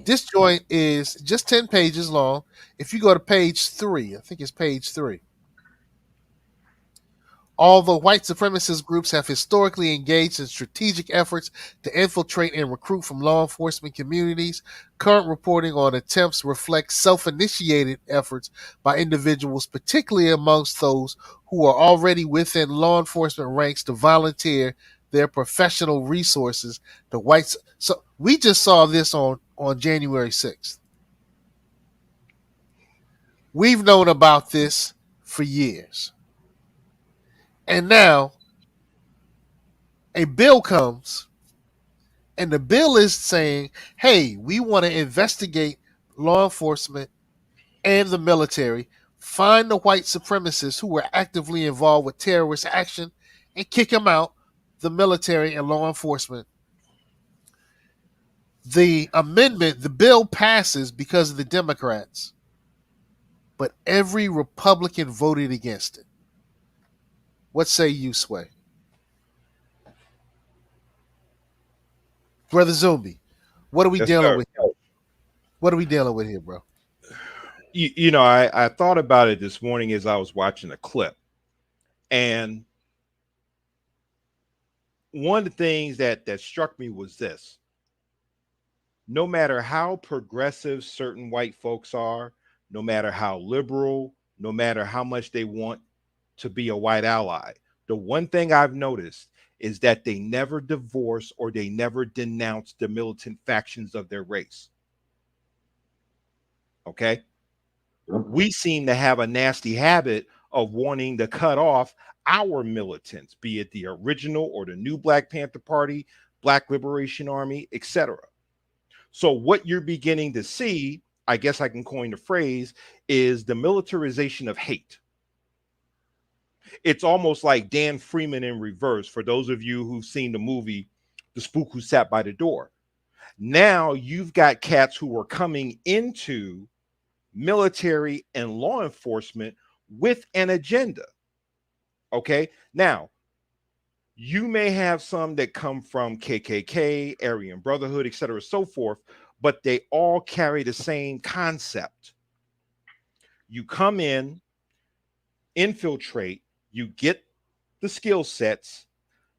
This joint is just 10 pages long. If you go to page 3, I think it's page 3. Although white supremacist groups have historically engaged in strategic efforts to infiltrate and recruit from law enforcement communities, current reporting on attempts reflects self-initiated efforts by individuals, particularly amongst those who are already within law enforcement ranks, to volunteer their professional resources to whites. So we just saw this on January 6th. We've known about this for years. And now a bill comes, and the bill is saying, hey, we want to investigate law enforcement and the military, find the white supremacists who were actively involved with terrorist action, and kick them out, the military and law enforcement. The bill passes because of the Democrats, but every Republican voted against it. What say you, Sway? Brother Zumbi, what are we dealing with here? What are we dealing with here, bro? You know, I thought about it this morning as I was watching a clip. And one of the things that struck me was this. No matter how progressive certain white folks are, no matter how liberal, no matter how much they want to be a white ally, the one thing I've noticed is that they never divorce or they never denounce the militant factions of their race. Okay. We seem to have a nasty habit of wanting to cut off our militants, be it the original or the new Black Panther Party, Black Liberation Army, etc. So what you're beginning to see, I guess I can coin the phrase, is the militarization of hate. It's almost like Dan Freeman in reverse, for those of you who've seen the movie The Spook Who Sat by the Door. Now you've got cats who are coming into military and law enforcement with an agenda. Okay. Now, you may have some that come from KKK, Aryan Brotherhood, et cetera, so forth, but they all carry the same concept. You come in, infiltrate, you get the skill sets,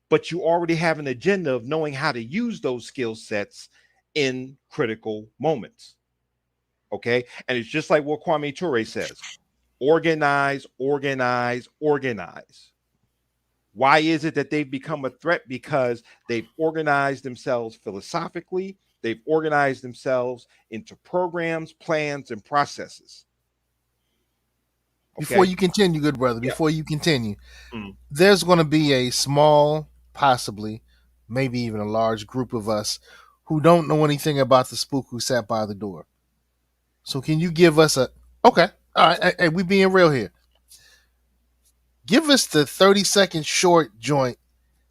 but you already have an agenda of knowing how to use those skill sets in critical moments. Okay. And it's just like what Kwame Ture says: organize, organize, organize. Why is it that they've become a threat? Because they've organized themselves philosophically, they've organized themselves into programs, plans, and processes. Okay? Before you continue, good brother, before you continue, there's going to be a small, possibly, maybe even a large group of us who don't know anything about the spook who sat by the door. So can you give us okay, all right, hey, we being real here. Give us the 30-second short joint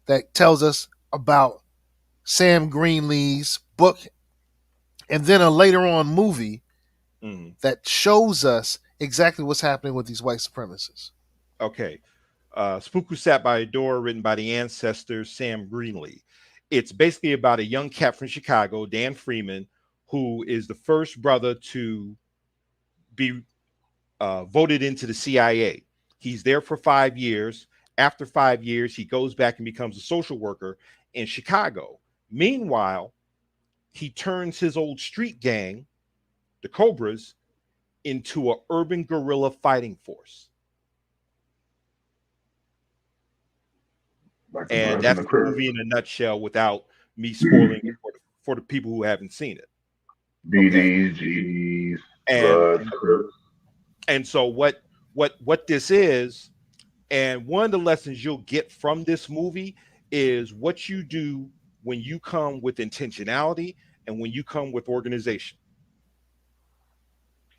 that tells us about Sam Greenlee's book, and then a later on movie that shows us exactly what's happening with these white supremacists. Okay. Spook Who Sat by a Door, written by the ancestor Sam Greenlee. It's basically about a young cat from Chicago, Dan Freeman, who is the first brother to be voted into the CIA. He's there for 5 years. After 5 years, he goes back and becomes a social worker in Chicago. Meanwhile, he turns his old street gang, the Cobras, into an urban guerrilla fighting force. Like and that's the movie in a nutshell without me spoiling it for the people who haven't seen it. BDs, GDs, Bloods. And so what this is, and one of the lessons you'll get from this movie is what you do when you come with intentionality and when you come with organization.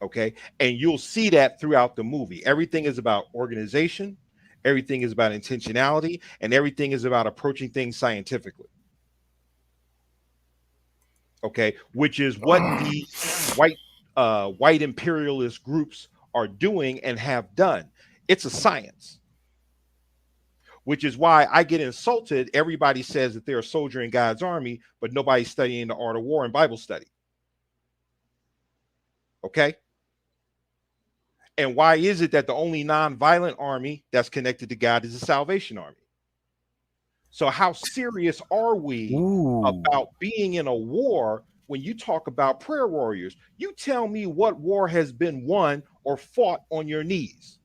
Okay. And you'll see that throughout the movie. Everything is about organization, everything is about intentionality, and everything is about approaching things scientifically. Okay, which is what the white imperialist groups are doing and have done. It's a science, which is why I get insulted. Everybody says that they're a soldier in God's army, but nobody's studying the art of war and Bible study. Okay. And why is it that the only non-violent army that's connected to God is the Salvation Army? So how serious are we about being in a war when you talk about prayer warriors? You tell me what war has been won or fought on your knees.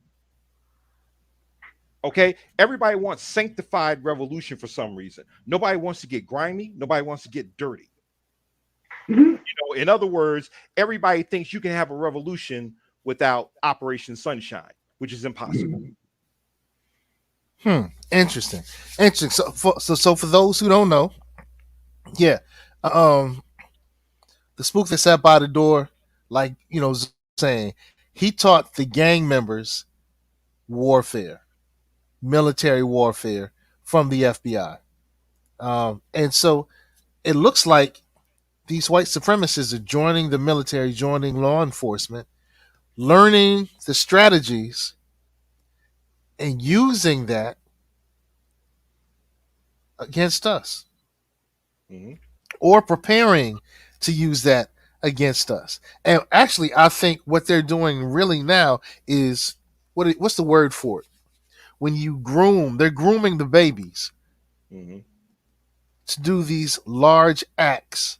Okay, everybody wants sanctified revolution for some reason. Nobody wants to get grimy. Nobody wants to get dirty. You know, in other words, everybody thinks you can have a revolution without Operation Sunshine, which is impossible. Interesting. So for those who don't know, the spook that sat by the door, like saying, he taught the gang members warfare, military warfare from the FBI, and so it looks like these white supremacists are joining the military, joining law enforcement, learning the strategies, and using that against us, or preparing to use that against us. And actually, I think what they're doing really now is what's the word for it? When you they're grooming the babies to do these large acts,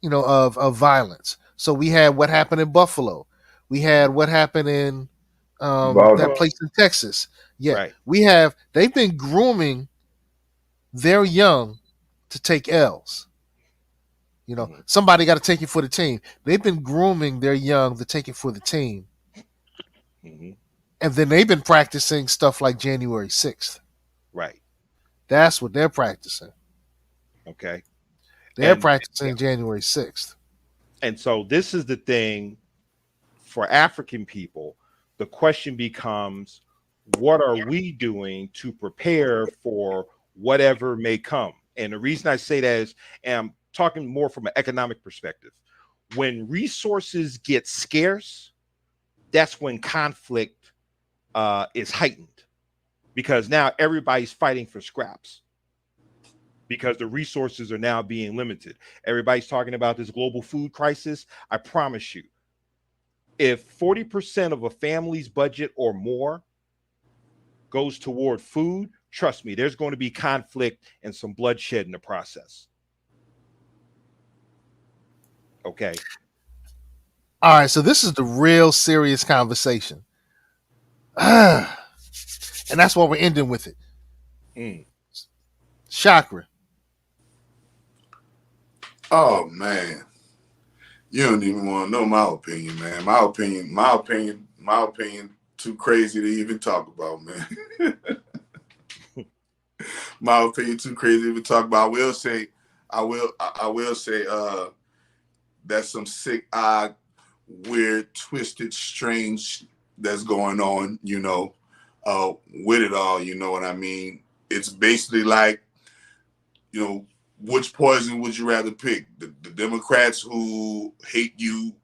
of violence. So we had what happened in Buffalo. We had what happened in that place in Texas. Yeah, right. They've been grooming their young to take L's. Somebody got to take it for the team. They've been grooming their young to take it for the team. Mm-hmm. And then they've been practicing stuff like January 6th. Right. That's what they're practicing. Okay. They're practicing January 6th. And so this is the thing for African people. The question becomes, what are we doing to prepare for whatever may come? And the reason I say that is, and I'm talking more from an economic perspective. When resources get scarce, that's when conflict is heightened, because now everybody's fighting for scraps because the resources are now being limited. Everybody's talking about this global food crisis. I promise you, if 40% of a family's budget or more goes toward food, trust me, there's going to be conflict and some bloodshed in the process. Okay. All right, so this is the real serious conversation. And that's why we're ending with it. Chakra. Oh man, you don't even want to know my opinion, man. My opinion, too crazy to even talk about, man. My opinion, too crazy to even talk about. I will say, that's some sick, odd, weird, twisted, strange that's going on, with it all. You know what I mean? It's basically like, which poison would you rather pick? The Democrats who hate you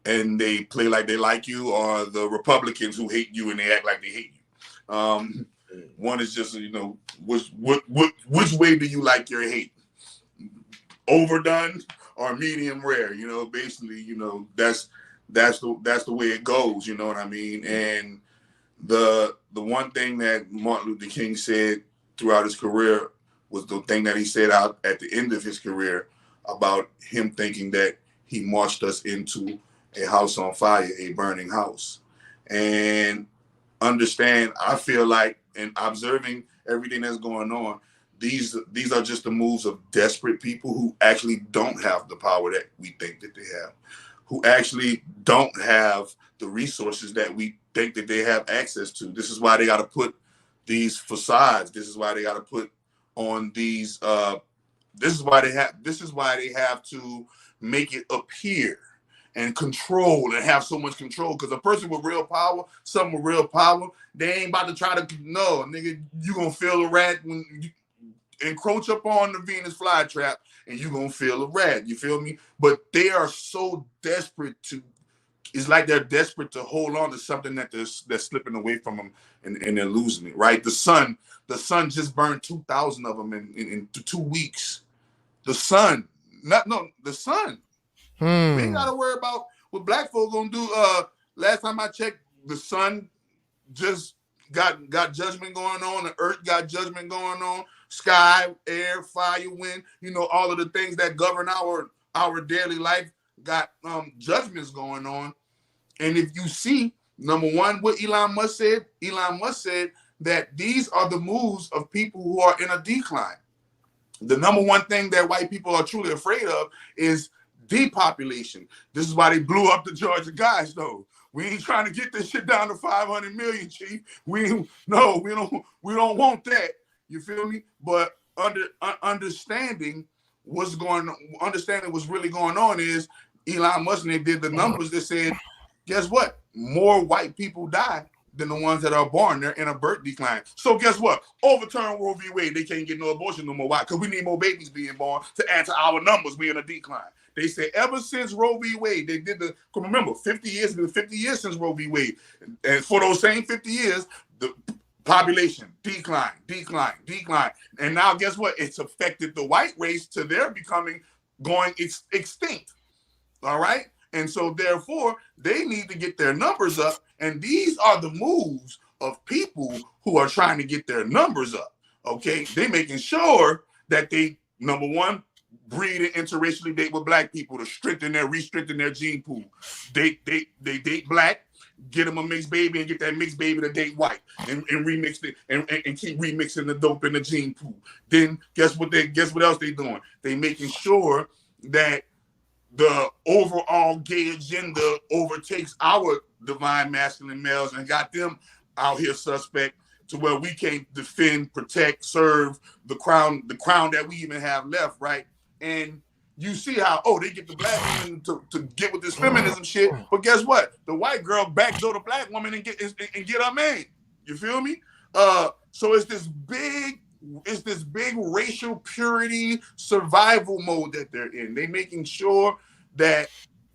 and they play like they like you, or the Republicans who hate you and they act like they hate you? One is just, which way do you like your hate? Overdone or medium rare? Basically, that's the way it goes. You know what I mean? And the one thing that Martin Luther King said throughout his career was the thing that he said out at the end of his career about him thinking that he marched us into a house on fire, a burning house. And understand, I feel like, in observing everything that's going on, these are just the moves of desperate people who actually don't have the power that we think that they have, who actually don't have the resources that we think that they have access to. This is why they got to put these facades. This is why they got to put on these. This is why they have to make it appear and control and have so much control. Because a person with real power, someone with real power, they ain't about to try to, no, nigga, you gonna feel a rat when you encroach upon the Venus flytrap, and you gonna feel a rat. You feel me? But they are so desperate it's like they're desperate to hold on to something that's slipping away from them, and they're losing it, right? The sun just burned 2,000 of them in 2 weeks. The sun. We ain't gotta worry about what black folk gonna do. Last time I checked, the sun just got judgment going on. The earth got judgment going on. Sky, air, fire, wind. All of the things that govern our daily life got judgments going on. And if you see, number one, what Elon Musk said that these are the moves of people who are in a decline. The number one thing that white people are truly afraid of is depopulation. This is why they blew up the Georgia guys, though. We ain't trying to get this shit down to 500 million, Chief. We don't want that. You feel me? But understanding what's really going on is Elon Musk, and they did the numbers that said, guess what? More white people die than the ones that are born. They're in a birth decline. So guess what? Overturn Roe v. Wade. They can't get no abortion no more. Why? Because we need more babies being born to add to our numbers. We in a decline. They say ever since Roe v. Wade, they did remember, 50 years since Roe v. Wade. And for those same 50 years, the population decline. And now guess what? It's affected the white race to their going extinct. All right? And so therefore, they need to get their numbers up. And these are the moves of people who are trying to get their numbers up. Okay? They making sure that they, number one, breed and interracially date with black people to restrengthen their gene pool. They date black, get them a mixed baby and get that mixed baby to date white and remix it and keep remixing the dope in the gene pool. Then guess what else they doing? They making sure that the overall gay agenda overtakes our divine masculine males and got them out here suspect to where we can't defend, protect, serve the crown that we even have left, right? And you see how, they get the black woman to get with this feminism shit, but guess what? The white girl backdoor the black woman and get her man. You feel me? So it's this big racial purity survival mode that they're in. They making sure that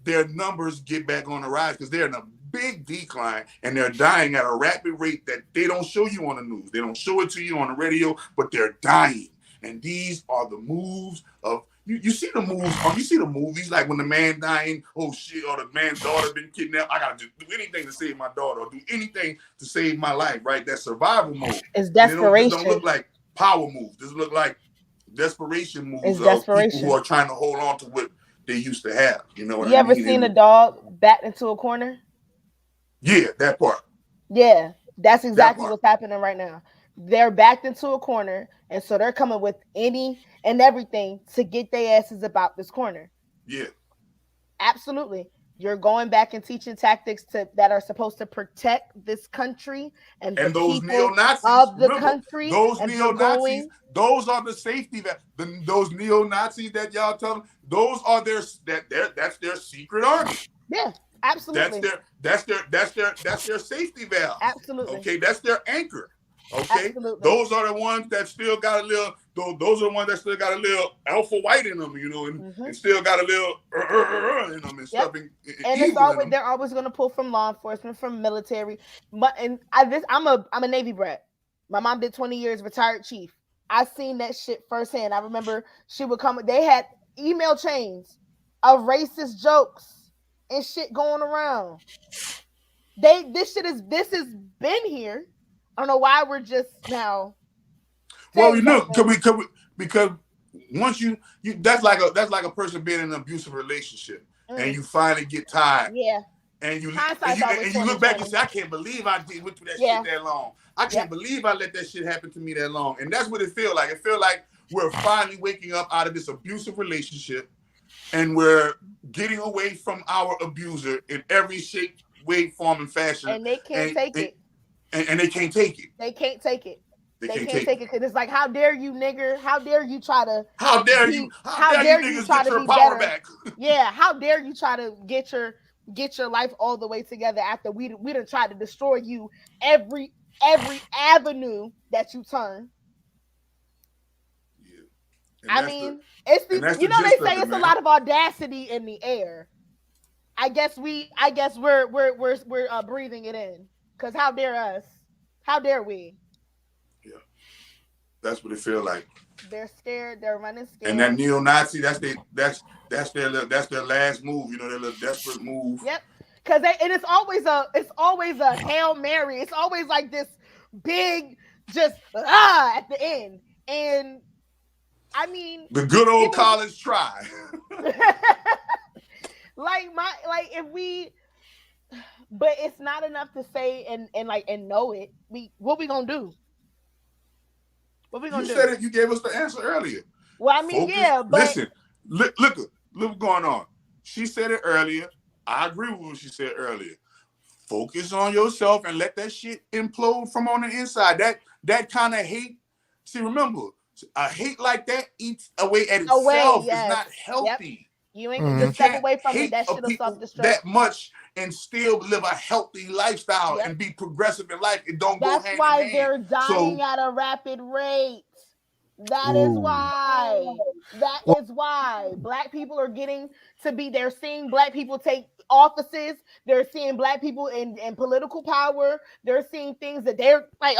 their numbers get back on the rise because they're in a big decline and they're dying at a rapid rate that they don't show you on the news. They don't show it to you on the radio, but they're dying. And these are the moves of you see the moves, you see the movies like when the man dying, oh shit, or the man's daughter been kidnapped. I gotta just do anything to save my daughter or do anything to save my life, right? That survival mode. It's desperation. This don't look like power moves. This look like desperation moves it's of desperation. people who are trying to hold on to what they used to have. You know what you I mean? You ever seen a dog backed into a corner? Yeah, that part. Yeah, that's exactly what's happening right now. They're backed into a corner, and so they're coming with any and everything to get their asses about this corner. Yeah. Absolutely. You're going back and teaching tactics that are supposed to protect this country and the those people neo-Nazis, of the country. Those neo-Nazis, those are the safety those neo-Nazis that y'all tell them, those are that's their secret army. Yeah, absolutely. That's their safety valve. Absolutely. Okay, that's their anchor. Okay, absolutely. Those are the ones that still got a little. Those are the ones that still got a little alpha white in them, you know, and still got a little in them and stuff. And it's always they're always going to pull from law enforcement, from military. But I'm a Navy brat. My mom did 20 years, retired chief. I seen that shit firsthand. I remember she would come. They had email chains of racist jokes and shit going around. This has been here. I don't know why we're just now. Well, you know, because once you that's like a person being in an abusive relationship and you finally get tired. Yeah. And you look back and say, I can't believe I went through that shit that long. I can't believe I let that shit happen to me that long. And that's what it feels like. It feels like we're finally waking up out of this abusive relationship and we're getting away from our abuser in every shape, way, form, and fashion. And they can't take it. And they can't take it. They can't take it. They can't take it because it's like, how dare you, nigger? How dare you try to? How dare you try to get your power back? Yeah. How dare you try to get your life all the way together after we done tried to destroy you every avenue that you turn. Yeah. I mean, it's they say it's a lot of audacity in the air. I guess we're breathing it in. Because how dare us? How dare we? Yeah. That's what it feels like. They're scared. They're running scared. And that neo-Nazi, that's their last move. You know, their little desperate move. Yep. Because it's always a Hail Mary. It's always like this big just at the end. And I mean, the good old college try. But it's not enough to say and know it. What we gonna do? What we gonna do? You said it. You gave us the answer earlier. Well, I mean, but listen. Look what's going on. She said it earlier. I agree with what she said earlier. Focus on yourself and let that shit implode from on the inside. That kind of hate. See, remember, a hate like that eats away at itself. Yes. It's not healthy. Yep. You ain't gonna step away from it. That shit will self-destruct. That much and still live a healthy lifestyle and be progressive in life. It don't go hand in hand. That's why they're dying at a rapid rate. That is why. That is why Black people are getting to be. They're seeing Black people take offices. They're seeing Black people in political power. They're seeing things that they're like,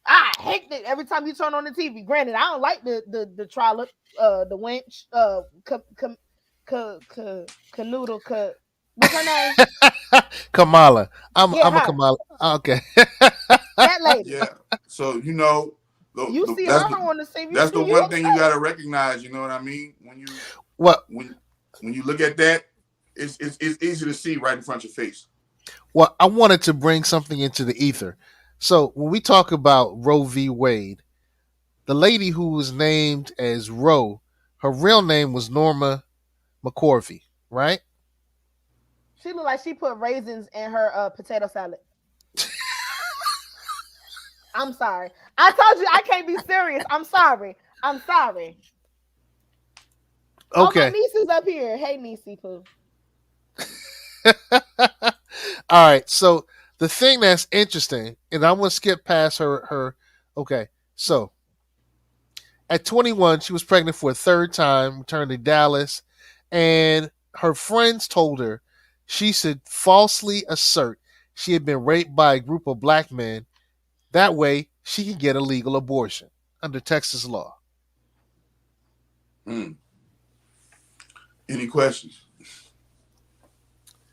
I hate it every time you turn on the TV. Granted, I don't like the trollop, the wench, Canoodle, what's her name? Kamala. I'm a Kamala. Okay. That lady. Yeah. So you know, you see her on the same. That's the one thing you gotta recognize. You know what I mean? When you look at that, it's easy to see right in front of your face. Well, I wanted to bring something into the ether. So when we talk about Roe v. Wade, the lady who was named as Roe, her real name was Norma McCorvey, right? She looked like she put raisins in her potato salad. I'm sorry. I told you I can't be serious. I'm sorry. I'm sorry. Oh, my Okay. niece is up here. Hey, niecey poo. All right. So the thing that's interesting, and I'm gonna skip past her. Okay. So at 21, she was pregnant for a third time, returned to Dallas, and her friends told her she should falsely assert she had been raped by a group of black men. That way, she can get a legal abortion under Texas law. Any questions?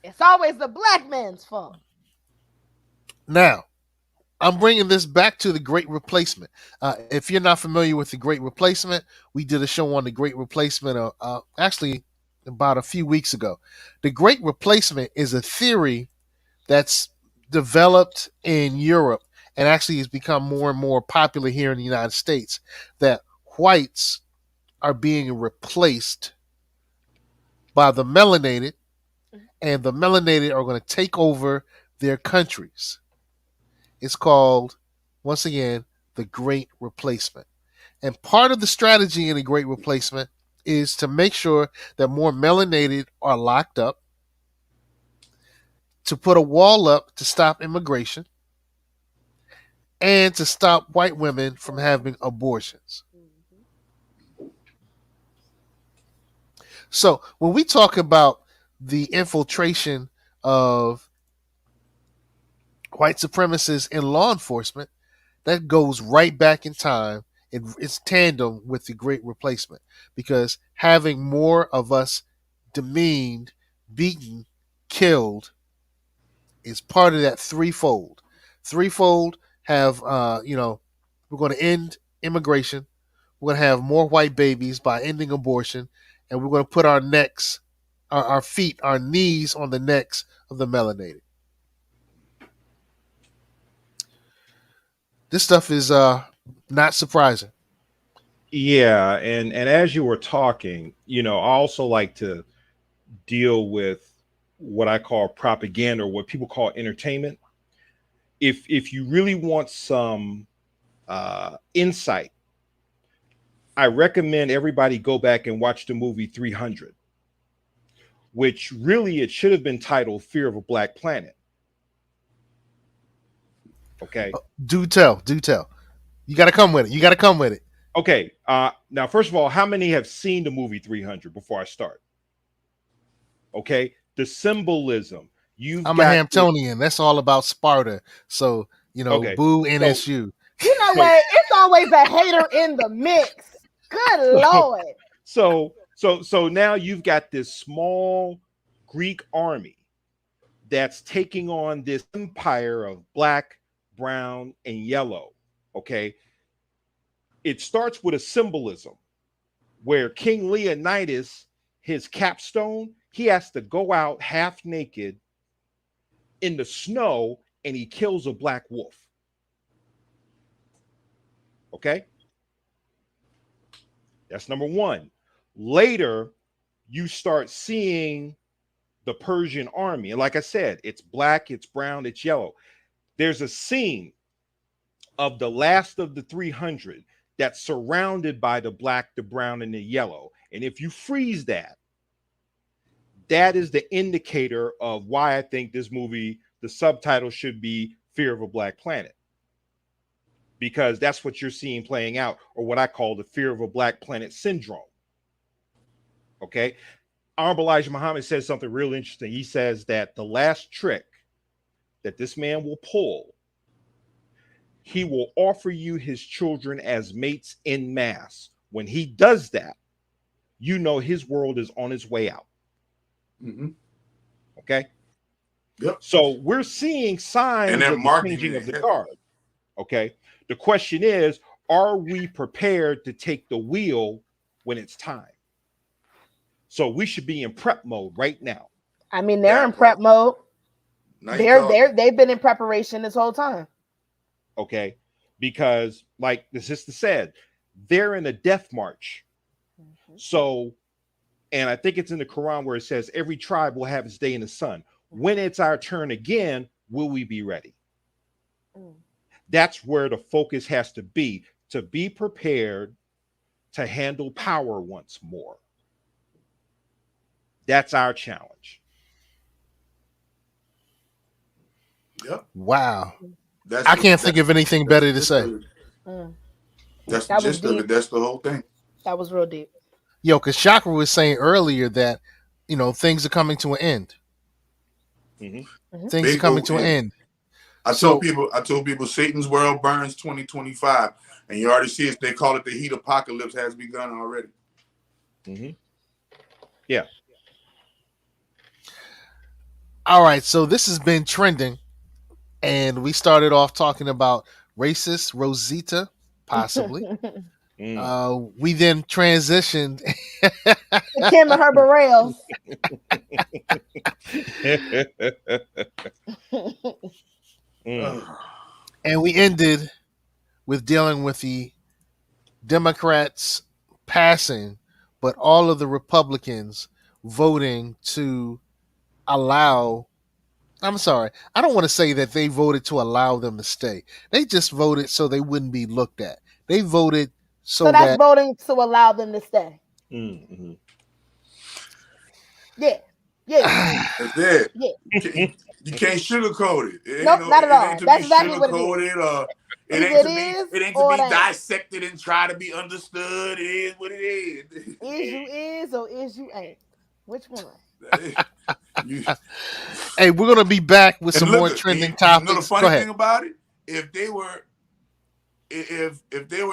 It's always the black man's fault. Now, I'm bringing this back to the Great Replacement. If you're not familiar with the Great Replacement, we did a show on the Great Replacement actually about a few weeks ago. The Great Replacement is a theory that's developed in Europe and actually has become more and more popular here in the United States, that whites are being replaced by the melanated, and the melanated are going to take over their countries. It's called, once again, the Great Replacement. And part of the strategy in the Great Replacement is to make sure that more melanated are locked up, to put a wall up to stop immigration, and to stop white women from having abortions. So when we talk about the infiltration of white supremacists in law enforcement, that goes right back in time. It's tandem with the Great Replacement, because having more of us demeaned, beaten, killed is part of that threefold. Threefold have, we're going to end immigration. We're going to have more white babies by ending abortion, and we're going to put our necks, our feet, our knees on the necks of the melanated. This stuff is not surprising. Yeah, and as you were talking, I also like to deal with what I call propaganda, or what people call entertainment. If you really want some insight, I recommend everybody go back and watch the movie 300, which really it should have been titled Fear of a Black Planet. Okay. Do tell. You got to come with it. Okay. Now, first of all, how many have seen the movie 300 before I start? Okay. The symbolism. I'm a Hamptonian. That's all about Sparta. So, okay. Boo NSU. You know what? It's always a hater in the mix. Good Lord. So now you've got this small Greek army that's taking on this empire of black, brown, and yellow. Okay. It starts with a symbolism where King Leonidas, his capstone, he has to go out half naked in the snow and he kills a black wolf. Okay. That's number one. Later, you start seeing the Persian army. And like I said, it's black, it's brown, it's yellow. There's a scene of the last of the 300 that's surrounded by the black, the brown, and the yellow. And if you freeze that, that is the indicator of why I think this movie, the subtitle should be Fear of a Black Planet. Because that's what you're seeing playing out, or what I call the Fear of a Black Planet syndrome. Okay. Honorable Elijah Muhammad says something real interesting. He says that the last trick that this man will pull, he will offer you his children as mates en masse. When he does that, you know his world is on its way out. Mm-hmm. Okay. Yep. So we're seeing signs of the changing of the guard. Okay. The question is, are we prepared to take the wheel when it's time? So we should be in prep mode right now. I mean, they're in prep mode. Now you talking. They've been in preparation this whole time. Okay, because like the sister said, they're in a death march. So, and I think it's in the Quran where it says every tribe will have its day in the sun. When it's our turn again, will we be ready? That's where the focus has to be prepared to handle power once more. That's our challenge. Yep. Wow. I can't think of anything better to say. That's the gist of it. That's the whole thing. That was real deep. Yo, because Chakra was saying earlier that, things are coming to an end. Things are coming to an end. I told people Satan's world burns 2025. And you already see it. They call it the heat apocalypse has begun already. Yeah. All right. So this has been trending. And we started off talking about racist Rosita, possibly. We then transitioned. Kim and her Burrell. And we ended with dealing with the Democrats passing, but all of the Republicans voting to allow. I'm sorry. I don't want to say that they voted to allow them to stay. They just voted so they wouldn't be looked at. They voted so that's voting to allow them to stay. Yeah. That's it. Yeah. You can't sugarcoat it. Nope, not at all. That's exactly what it is. It ain't to be dissected and try to be understood. It is what it is. Is you is or is you ain't? Which one? Hey, we're gonna be back with some more trending topics. You know the funny thing about it? If they were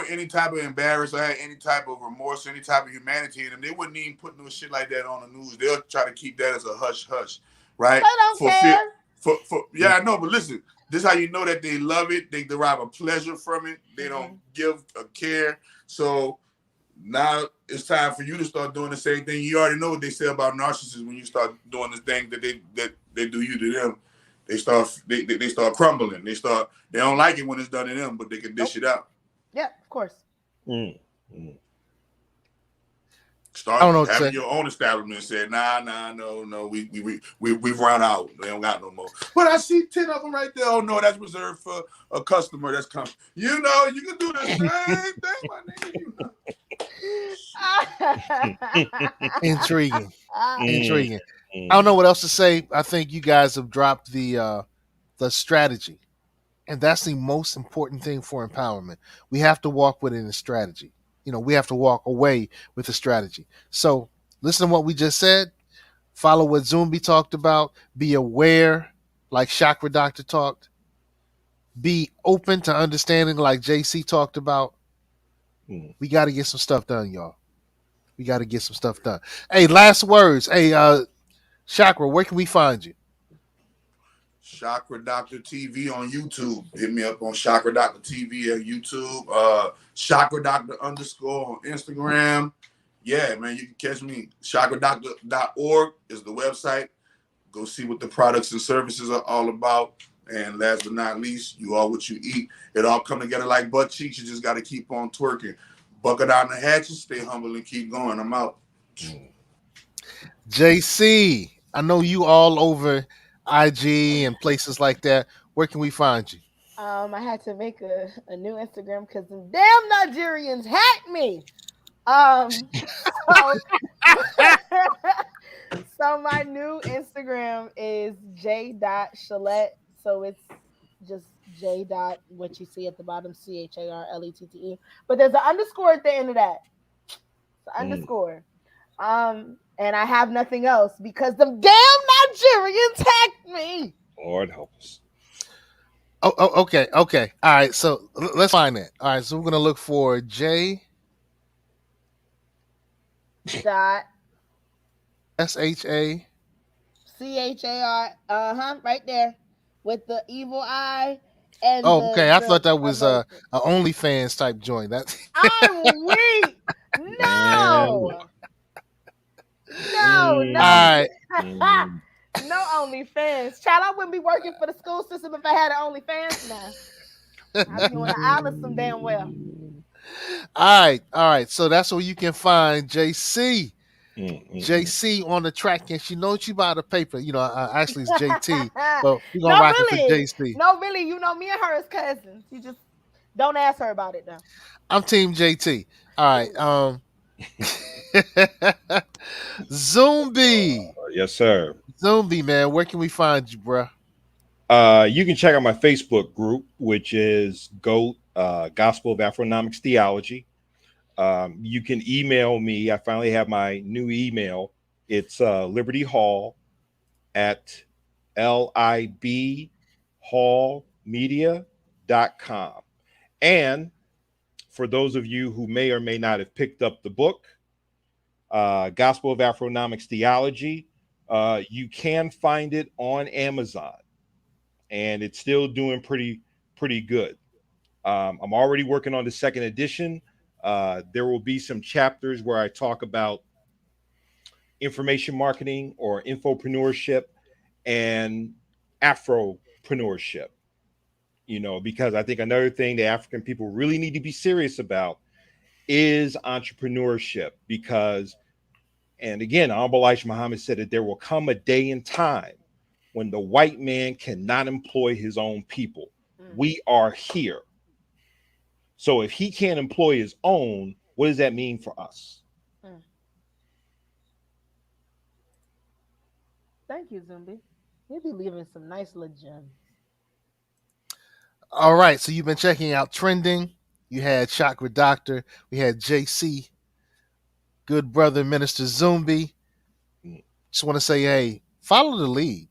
any type of embarrassed or had any type of remorse, any type of humanity in them, they wouldn't even put no shit like that on the news. They'll try to keep that as a hush hush, right? I don't care. I know, but listen, this is how you know that they love it. They derive a pleasure from it. They don't give a care. So now it's time for you to start doing the same thing. You already know what they say about narcissists. When you start doing the thing that they do you to them, they start crumbling. They don't like it when it's done to them, but they can dish it out. Yeah, of course. Start having your own establishment and say, no, we've run out. They don't got no more. But I see 10 of them right there. Oh no, that's reserved for a customer that's coming. You can do the same thing, my nigga. Intriguing. I don't know what else to say. I think you guys have dropped the strategy, and that's the most important thing for empowerment. We have to walk within a strategy. We have to walk away with a strategy. So listen to what we just said. Follow what Zumbi talked about. Be aware, like Chakra Doctor talked. Be open to understanding, like JC talked about. We got to get some stuff done, y'all. We got to get some stuff done. Hey, last words. Hey, Chakra, where can we find you? Chakra Doctor TV on YouTube. Hit me up on Chakra Doctor TV on YouTube. Chakra Doctor _ on Instagram. Yeah, man, you can catch me. ChakraDoctor.org is the website. Go see what the products and services are all about. And last but not least, you are what you eat. It all come together like butt cheeks. You just got to keep on twerking. Buckle down the hatches, stay humble, and keep going. I'm out. JC, I know you all over IG and places like that. Where can we find you? I had to make a new Instagram because the damn Nigerians hacked me. So my new Instagram is j.shalette. So it's just j. what you see at the bottom, CHARLETTE. But there's an underscore at the end of that. It's an underscore. And I have nothing else because the damn Nigerians hacked me. Lord help us. Oh, okay. All right, so let's find that. All right, so we're gonna look for J. Dot. SHA. CHAR. Right there, with the evil eye. And okay. I thought that was a OnlyFans type joint. That I'm weak. No. All right. No OnlyFans. Child, I wouldn't be working for the school system if I had an OnlyFans now. I'd be on the island some damn well. All right. So that's where you can find JC. Mm-mm. JC on the track, and she knows she by the paper. Actually it's JT, but we're gonna No, rock it really. for JC. No, really. You know, me and her as cousins. You just don't ask her about it though. I'm Team JT. All right. Zombie. Yes, sir. Zombie, man, where can we find you, bruh? You can check out my Facebook group, which is GOAT, Gospel of Afro-Nomics Theology. You can email me. I finally have my new email. It's Liberty Hall at libhallmedia.com. And for those of you who may or may not have picked up the book, Gospel of Afro-Nomics Theology, you can find it on Amazon, and it's still doing pretty good. I'm already working on the second edition. There will be some chapters where I talk about information marketing or infopreneurship and Afropreneurship, because I think another thing that African people really need to be serious about is entrepreneurship, because, and again, Honorable Elijah Muhammad said that there will come a day and time when the white man cannot employ his own people. We are here. So if he can't employ his own, what does that mean for us? Thank you, Zumbi. You'll be leaving some nice little gems. All right, so you've been checking out Trending. You had Chakra Doctor. We had JC, good brother, Minister Zumbi. Just want to say, hey, follow the lead.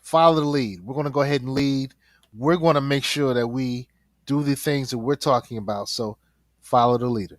Follow the lead. We're going to go ahead and lead. We're going to make sure that we do the things that we're talking about. So follow the leader.